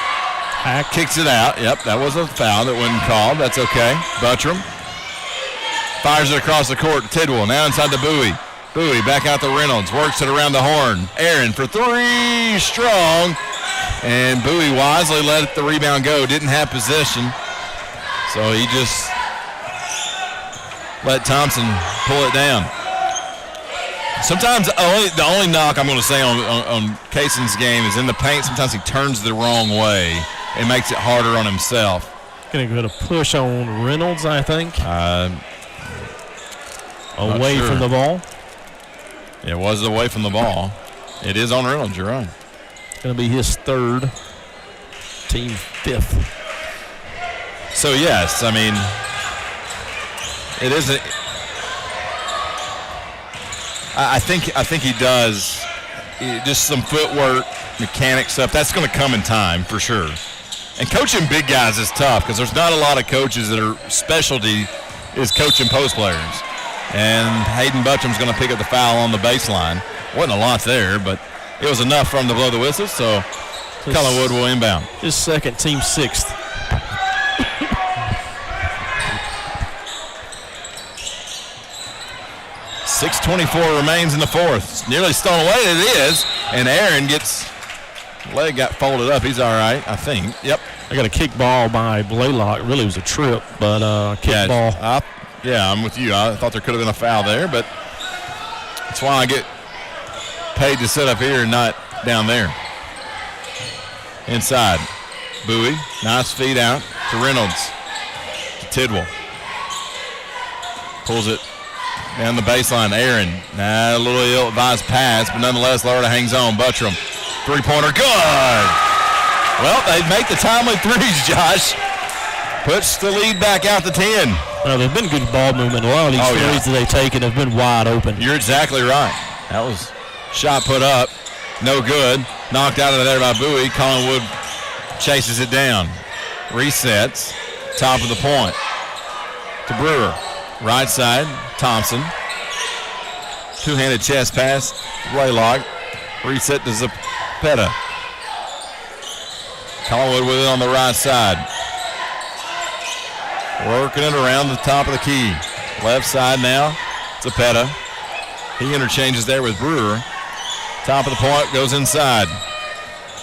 Kicks it out. Yep, that was a foul that wasn't called. That's okay. Buttram fires it across the court to Tidwell. Now inside to Bowie. Bowie back out to Reynolds. Works it around the horn. Aaron for 3. Strong. And Bowie wisely let the rebound go. Didn't have possession. So he just let Thompson pull it down. Sometimes the only knock I'm going to say on Cason's game is in the paint. Sometimes he turns the wrong way and makes it harder on himself. Going to go to push on Reynolds, I think. Away from the ball. It was away from the ball. It is on Reynolds, you're right. It's going to be his third, team fifth. So, yes, I mean, it isn't. I think he does just some footwork, mechanic stuff. That's going to come in time for sure. And coaching big guys is tough because there's not a lot of coaches that are specialty is coaching post players. And Hayden Buttram's going to pick up the foul on the baseline. Wasn't a lot there, but it was enough for him to blow the whistle. So Collinwood will inbound. His second, team sixth. .6:24 remains in the fourth. It's nearly stolen away. It is. And Aaron gets, leg got folded up. He's all right, I think. Yep. I got a kick ball by Blaylock. Really was a trip, but kick ball. Yeah, I'm with you. I thought there could have been a foul there, but that's why I get paid to sit up here and not down there. Inside. Bowie. Nice feed out to Reynolds. To Tidwell. Pulls it down the baseline. Aaron. A little ill-advised pass, but nonetheless, Loretto hangs on. Buttram. Three-pointer. Good! Well, they make the timely threes, Josh. Puts the lead back out to 10. Well, there's been good ball movement. A lot of these threes that they've taken have been wide open. You're exactly right. That was shot put up. No good. Knocked out of there by Bowie. Collinwood chases it down. Resets. Top of the point. To Brewer. Right side. Thompson. Two-handed chest pass. Blaylock. Reset to Zapeta. Collinwood with it on the right side. Working it around the top of the key. Left side now. Zapeta. He interchanges there with Brewer. Top of the point, goes inside.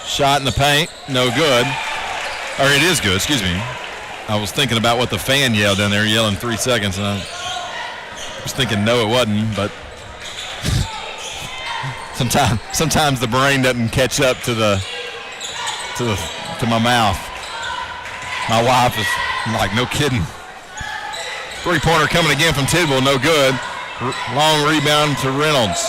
Shot in the paint, no good. Or it is good, excuse me. I was thinking about what the fan yelled down there, yelling 3 seconds, and I was thinking no, it wasn't, but sometimes the brain doesn't catch up to my mouth. My wife is like, no kidding. Three-pointer coming again from Tidwell, no good. Long rebound to Reynolds.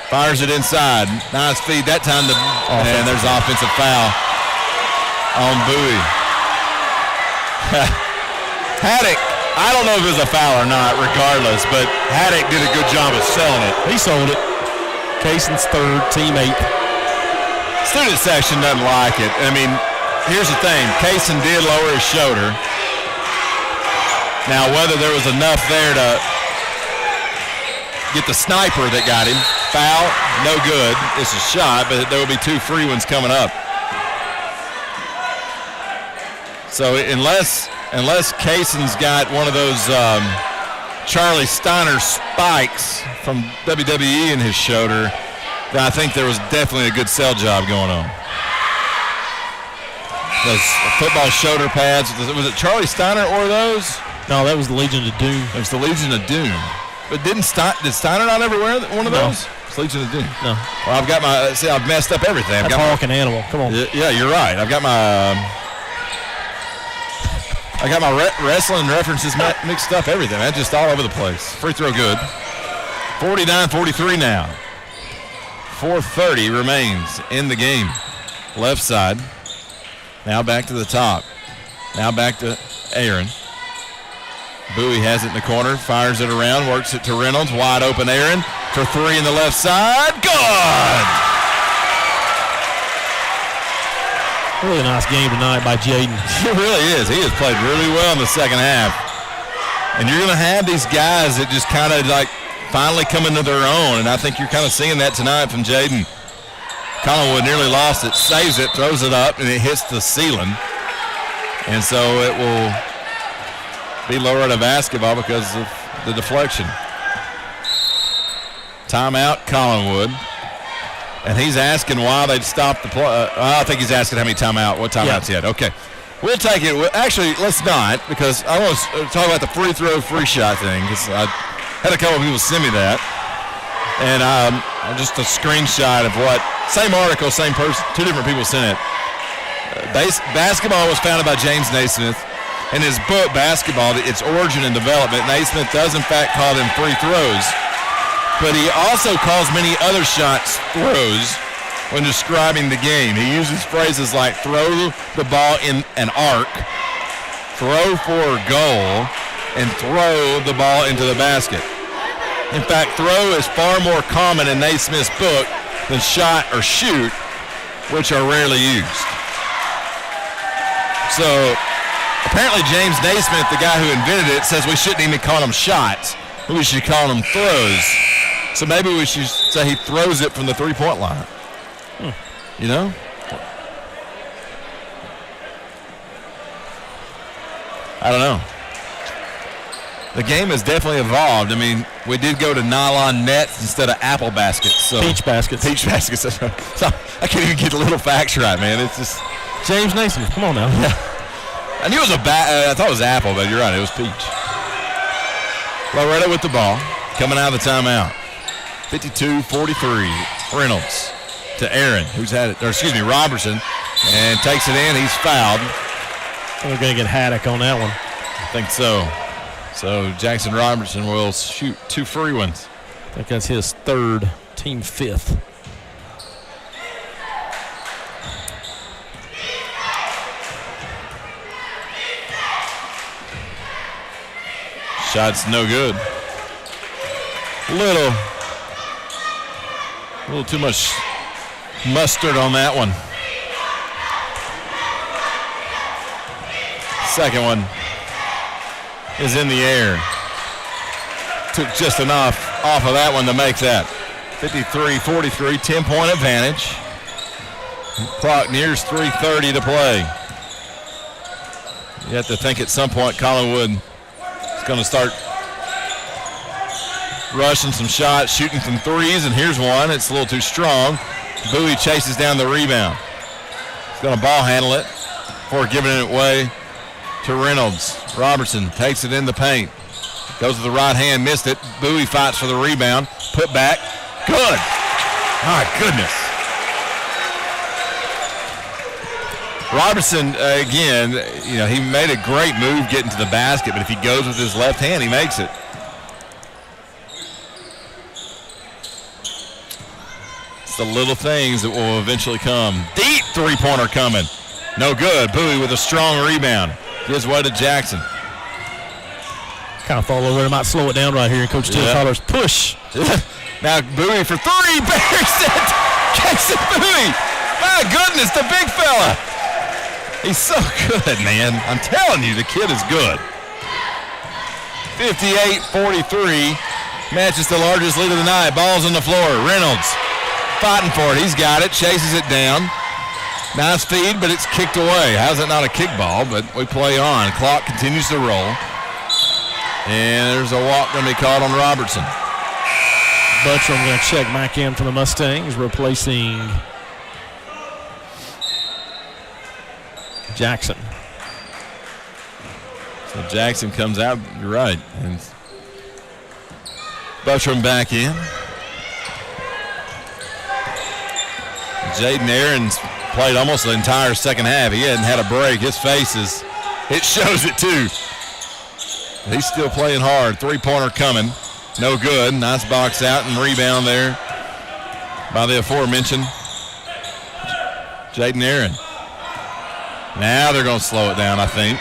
Fires it inside. Nice feed that time. And there's offensive foul on Bowie. Haddock, I don't know if it was a foul or not, regardless, but Haddock did a good job of selling it. He sold it. Cason's third, team eighth. Student section doesn't like it. I mean, here's the thing. Cason did lower his shoulder. Now, whether there was enough there to get the sniper that got him, foul, no good. It's a shot, but there will be two free ones coming up. So unless Cason's got one of those Charlie Steiner spikes from WWE in his shoulder, then I think there was definitely a good sell job going on. Those football shoulder pads, was it Charlie Steiner or those? No, that was the Legion of Doom. It was the Legion of Doom. But did Steiner not ever wear one of those? It's Legion of Doom. No. Well, I've got my, I've messed up everything. That's Hawk and Animal. Come on. Yeah, you're right. I've got my wrestling references mixed up, everything. That's just all over the place. Free throw good. 49-43 now. 4:30 remains in the game. Left side. Now back to the top. Now back to Aaron. Bowie has it in the corner, fires it around, works it to Reynolds. Wide open Aaron for three in the left side. Good! Really nice game tonight by Jaden. It really is. He has played really well in the second half. And you're going to have these guys that just kind of like finally come into their own, and I think you're kind of seeing that tonight from Jaden. Collinwood nearly lost it, saves it, throws it up, and it hits the ceiling. And so it will be Loretto basketball because of the deflection. Timeout, Collinwood. And he's asking why they'd stop the play. I think he's asking how many what timeouts he had. Okay. We'll take it. Actually, let's not, because I want to talk about the free throw, free shot thing, because I had a couple of people send me that. And just a screenshot of what, same article, same person, two different people sent it. Basketball was founded by James Naismith in his book, Basketball, Its Origin and Development, Naismith does, in fact, call them free throws. But he also calls many other shots throws when describing the game. He uses phrases like throw the ball in an arc, throw for a goal, and throw the ball into the basket. In fact, throw is far more common in Naismith's book than shot or shoot, which are rarely used. So apparently James Naismith, the guy who invented it, says we shouldn't even call them shots. We should call them throws. So maybe we should say he throws it from the three-point line. You know? I don't know. The game has definitely evolved. I mean, we did go to nylon nets instead of apple baskets. So Peach baskets. Peach baskets. So I can't even get the little facts right, man. It's just James Naismith. Come on now. Yeah. I knew it was I thought it was apple, but you're right. It was peach. Loretto with the ball, coming out of the timeout. 52-43. Reynolds to Aaron, who's had it, or excuse me, Robertson, and takes it in. He's fouled. We're going to get Haddock on that one. I think so. So Jackson Robertson will shoot 2 free ones. I think that's his third, team fifth. Shot's no good. A little too much mustard on that one. Second one is in the air. Took just enough off of that one to make that. 53-43, 10-point advantage. Clock nears 3:30 to play. You have to think at some point Collinwood is going to start rushing some shots, shooting some threes, and here's one. It's a little too strong. Bowie chases down the rebound. He's going to ball handle it before giving it away to Reynolds. Robertson takes it in the paint. Goes to the right hand, missed it. Bowie fights for the rebound. Put back. Good. My goodness. Robertson, again, he made a great move getting to the basket, but if he goes with his left hand, he makes it. It's the little things that will eventually come. Deep three-pointer coming. No good. Bowie with a strong rebound. Gives way to Jackson. Kind of thought Loretto might slow it down right here. Coach Tim Collar's push. Now Bowie for three. Buries it. Jackson Bowie. My goodness, the big fella. He's so good, man. I'm telling you, the kid is good. 58-43. Matches the largest lead of the night. Ball's on the floor. Reynolds fighting for it. He's got it. Chases it down. Nice feed, but it's kicked away. How's that not a kick ball? But we play on. Clock continues to roll. And there's a walk going to be called on Robertson. Buttram going to check back in for the Mustangs, replacing Jackson. So Jackson comes out. You're right. And Buttram back in. Jaden Aaron's played almost the entire second half. He hadn't had a break. His face it shows it too. He's still playing hard. Three-pointer coming. No good. Nice box out and rebound there by the aforementioned Jaden Aaron. Now they're going to slow it down, I think.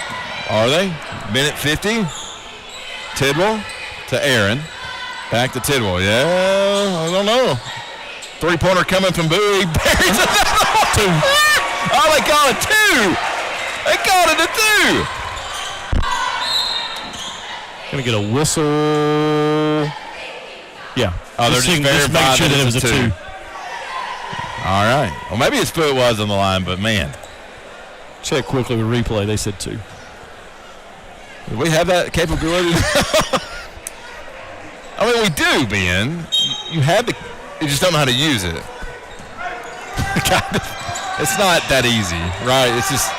Are they? Minute 50. Tidwell to Aaron. Back to Tidwell. Yeah, I don't know. Three-pointer coming from Bowie. Buries it. Oh, they call it two. They called it a two. Going to get a whistle. Yeah. Oh, they're just make sure that it was a two. All right. Well, maybe his foot was on the line, but man. Check quickly with replay. They said two. Do we have that capability? I mean, we do, Ben. You just don't know how to use it. It's not that easy, right? It's just,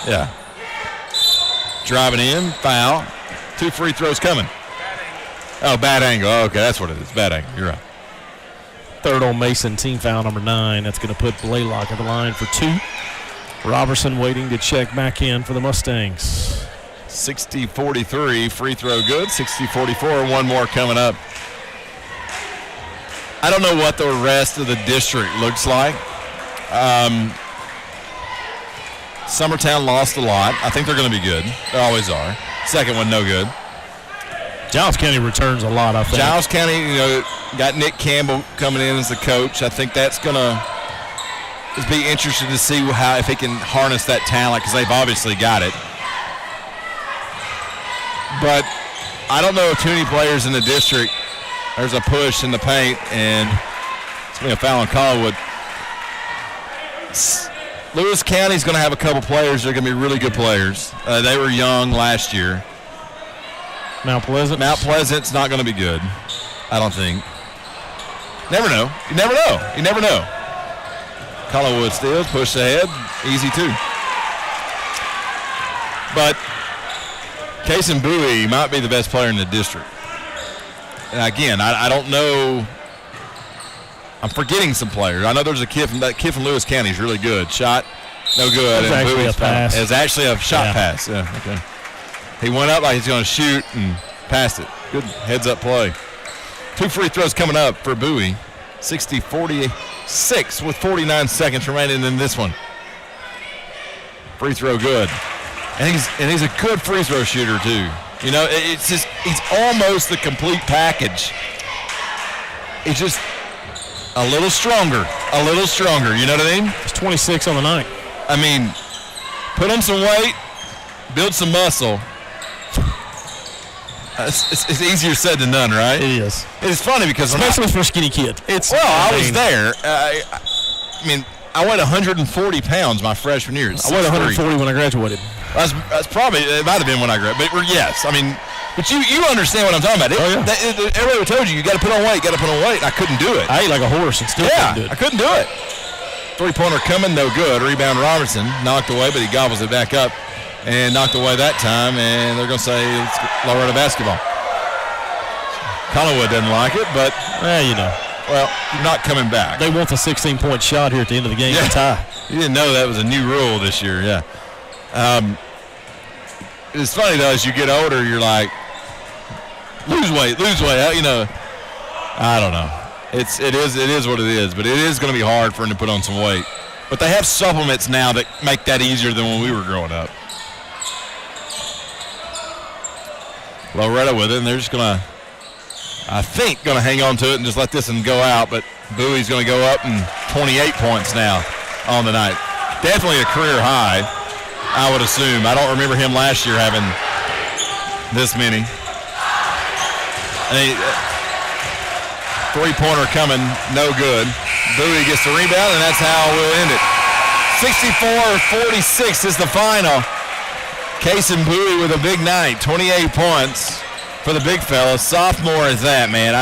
yeah. Driving in, foul. 2 free throws coming. Oh, bad angle. Oh, okay, that's what it is. Bad angle. You're right. Third on Mason, team foul number 9. That's going to put Blaylock at the line for 2. Robertson waiting to check back in for the Mustangs. 60-43, free throw good. 60-44, one more coming up. I don't know what the rest of the district looks like. Summertown lost a lot. I think they're going to be good. They always are. Second one, no good. Giles County returns a lot, I think. Giles County, got Nick Campbell coming in as the coach. I think that's going to be interesting to see if he can harness that talent, because they've obviously got it. But I don't know if too many players in the district. There's a push in the paint, and it's going to be a foul on Collinwood. Lewis County's going to have a couple players that are going to be really good players. They were young last year. Mount Pleasant's not going to be good, I don't think. Never know. You never know. You never know. Collinwood steals, push ahead, easy too. But Kason Bowie might be the best player in the district. And again, I don't know. I'm forgetting some players. I know there's a kid from Lewis County is really good. Shot, no good. It's actually a pass. It's actually a shot pass. Yeah, okay. He went up like he's going to shoot and passed it. Good heads-up play. 2 free throws coming up for Bowie. 60-46 with 49 seconds remaining in this one. Free throw good. And he's a good free throw shooter too. It's just he's almost the complete package. He's just a little stronger. You know what I mean? It's 26 on the night. I mean, put on some weight, build some muscle. It's easier said than done, right? It is. It's funny because especially for a skinny kid. I was there. I weighed 140 pounds my freshman year. I weighed 140 when I graduated. That's probably, it might have been when I graduated. But yes, but you understand what I'm talking about. Everybody told you got to put on weight, and I couldn't do it. I ate like a horse and still couldn't do it. I couldn't do it. 3-pointer coming, no good. Rebound Robertson, knocked away, but he gobbles it back up and knocked away that time, and they're going to say it's Loretto basketball. Collinwood doesn't like it, but, well, you're not coming back. They want the 16-point shot here at the end of the game to tie. You didn't know that was a new rule this year, yeah. It's funny, though, as you get older, you're like, lose weight. I don't know. It is what it is, but it is going to be hard for him to put on some weight. But they have supplements now that make that easier than when we were growing up. Loretto with it, and they're just going to, I think, hang on to it and just let this one go out. But Bowie's going to go up and 28 points now on the night. Definitely a career high, I would assume. I don't remember him last year having this many. Three-pointer coming, no good. Bowie gets the rebound, and that's how we'll end it. 64-46 is the final. Kason Bowie with a big night, 28 points for the big fella. Sophomore is that, man.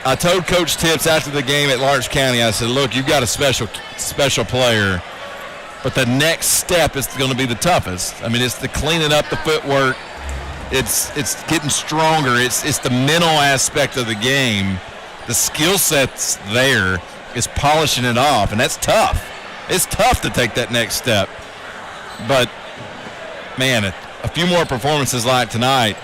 I told Coach Tips after the game at Lawrence County, I said, look, you've got a special player, but the next step is going to be the toughest. It's the cleaning up the footwork. It's getting stronger. It's the mental aspect of the game. The skill set's there. It's polishing it off, and that's tough. It's tough to take that next step. But, man, a few more performances like tonight,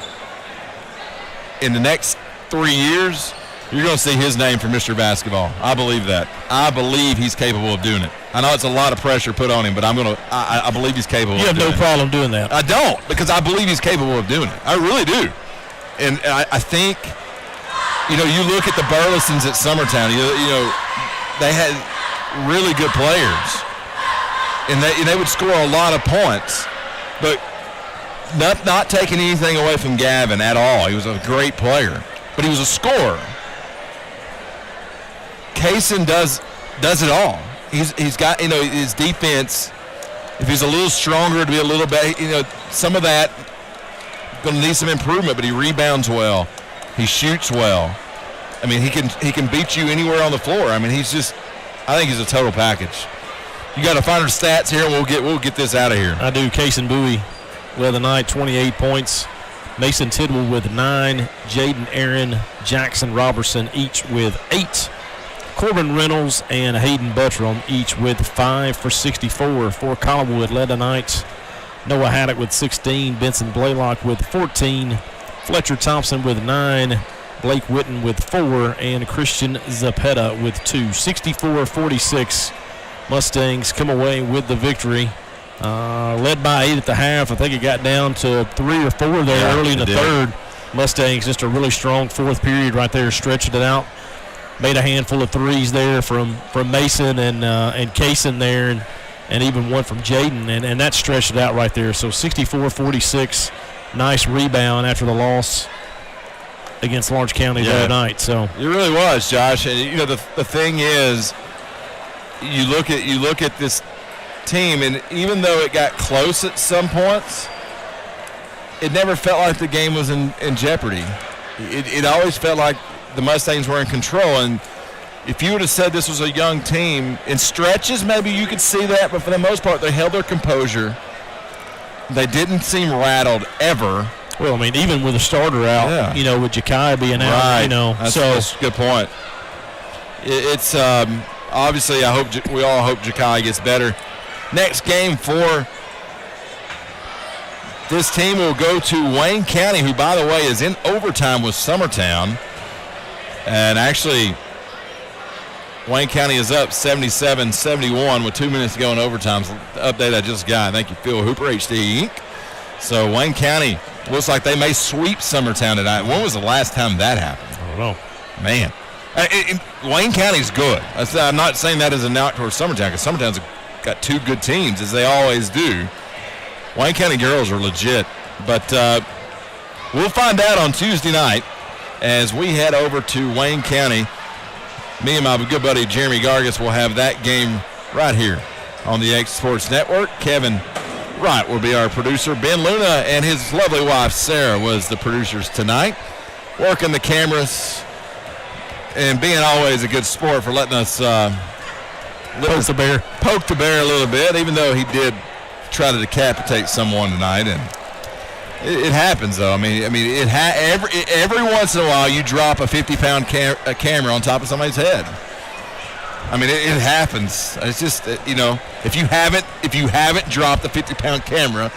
in the next 3 years, you're going to see his name for Mr. Basketball. I believe that. I believe he's capable of doing it. I know it's a lot of pressure put on him, but I believe he's capable of doing it. You have no problem doing that. I don't, because I believe he's capable of doing it. I really do. And I think, you look at the Burlesons at Summertown, they had really good players. And they would score a lot of points, but not taking anything away from Gavin at all. He was a great player, but he was a scorer. Kason does it all. He's got, his defense, if he's a little stronger to be a little bit, some of that going to need some improvement, but he rebounds well. He shoots well. He can beat you anywhere on the floor. I think he's a total package. You got to find our stats here, and we'll get this out of here. I do. Kason Bowie led the night, 28 points. Mason Tidwell with 9. Jaden Aaron, Jackson Robertson each with 8. Corbin Reynolds and Hayden Buttram each with 5 for 64. For Collinwood led the night Noah Haddock with 16, Benson Blaylock with 14, Fletcher Thompson with 9, Blake Witten with 4, and Christian Zapeta with 2. 64-46, Mustangs come away with the victory. Led by 8 at the half. I think it got down to 3 or 4 there early in the third. Mustangs just a really strong fourth period right there, stretching it out. Made a handful of threes there from Mason and Kaysen there, and even one from Jaden, and that stretched it out right there. So 64-46, nice rebound after the loss against Lawrence County the other night. So it really was, Josh. And you know the thing is, you look at this team, and even though it got close at some points, it never felt like the game was in jeopardy. It always felt like the Mustangs were in control. And if you would have said this was a young team, in stretches maybe you could see that, but for the most part they held their composure. They didn't seem rattled ever. Well, I mean, even with a starter out, you know, with Jakai being out, right. you know. That's a good point. It's obviously we all hope Jakai gets better. Next game for this team will go to Wayne County, who, by the way, is in overtime with Summertown. And actually, Wayne County is up 77-71 with 2 minutes to go in overtime. So the update I just got. Thank you, Phil Hooper, HD Inc. So Wayne County looks like they may sweep Summertown tonight. When was the last time that happened? I don't know. Man. Wayne County's good. I'm not saying that as a knock towards Summertown, because Summertown's got 2 good teams, as they always do. Wayne County girls are legit. But we'll find out on Tuesday night as we head over to Wayne County. Me and my good buddy Jeremy Gargis will have that game right here on the X Sports Network. Kevin Wright will be our producer. Ben Luna and his lovely wife Sarah was the producers tonight, working the cameras and being always a good sport for letting us poke the bear a little bit, even though he did try to decapitate someone tonight. And it happens, though. I mean, every once in a while you drop a 50-pound camera on top of somebody's head. I mean, it happens. It's just if you haven't dropped a 50-pound camera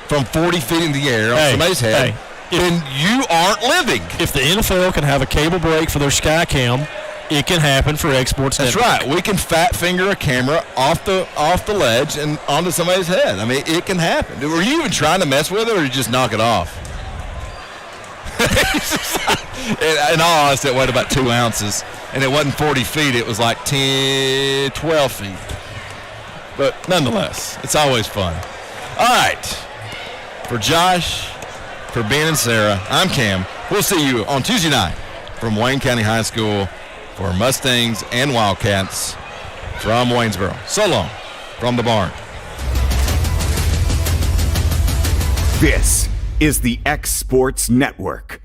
from 40 feet in the air on somebody's head, then you aren't living. If the NFL can have a cable break for their Sky Cam, it can happen for X Sports Network. That's right. We can fat finger a camera off the ledge and onto somebody's head. I mean, it can happen. Were you even trying to mess with it, or did you just knock it off? In all honesty, it weighed about 2 ounces, and it wasn't 40 feet. It was like 10, 12 feet. But nonetheless, it's always fun. All right. For Josh, for Ben and Sarah, I'm Cam. We'll see you on Tuesday night from Wayne County High School for Mustangs and Wildcats from Waynesboro. So long from the barn. This is the X Sports Network.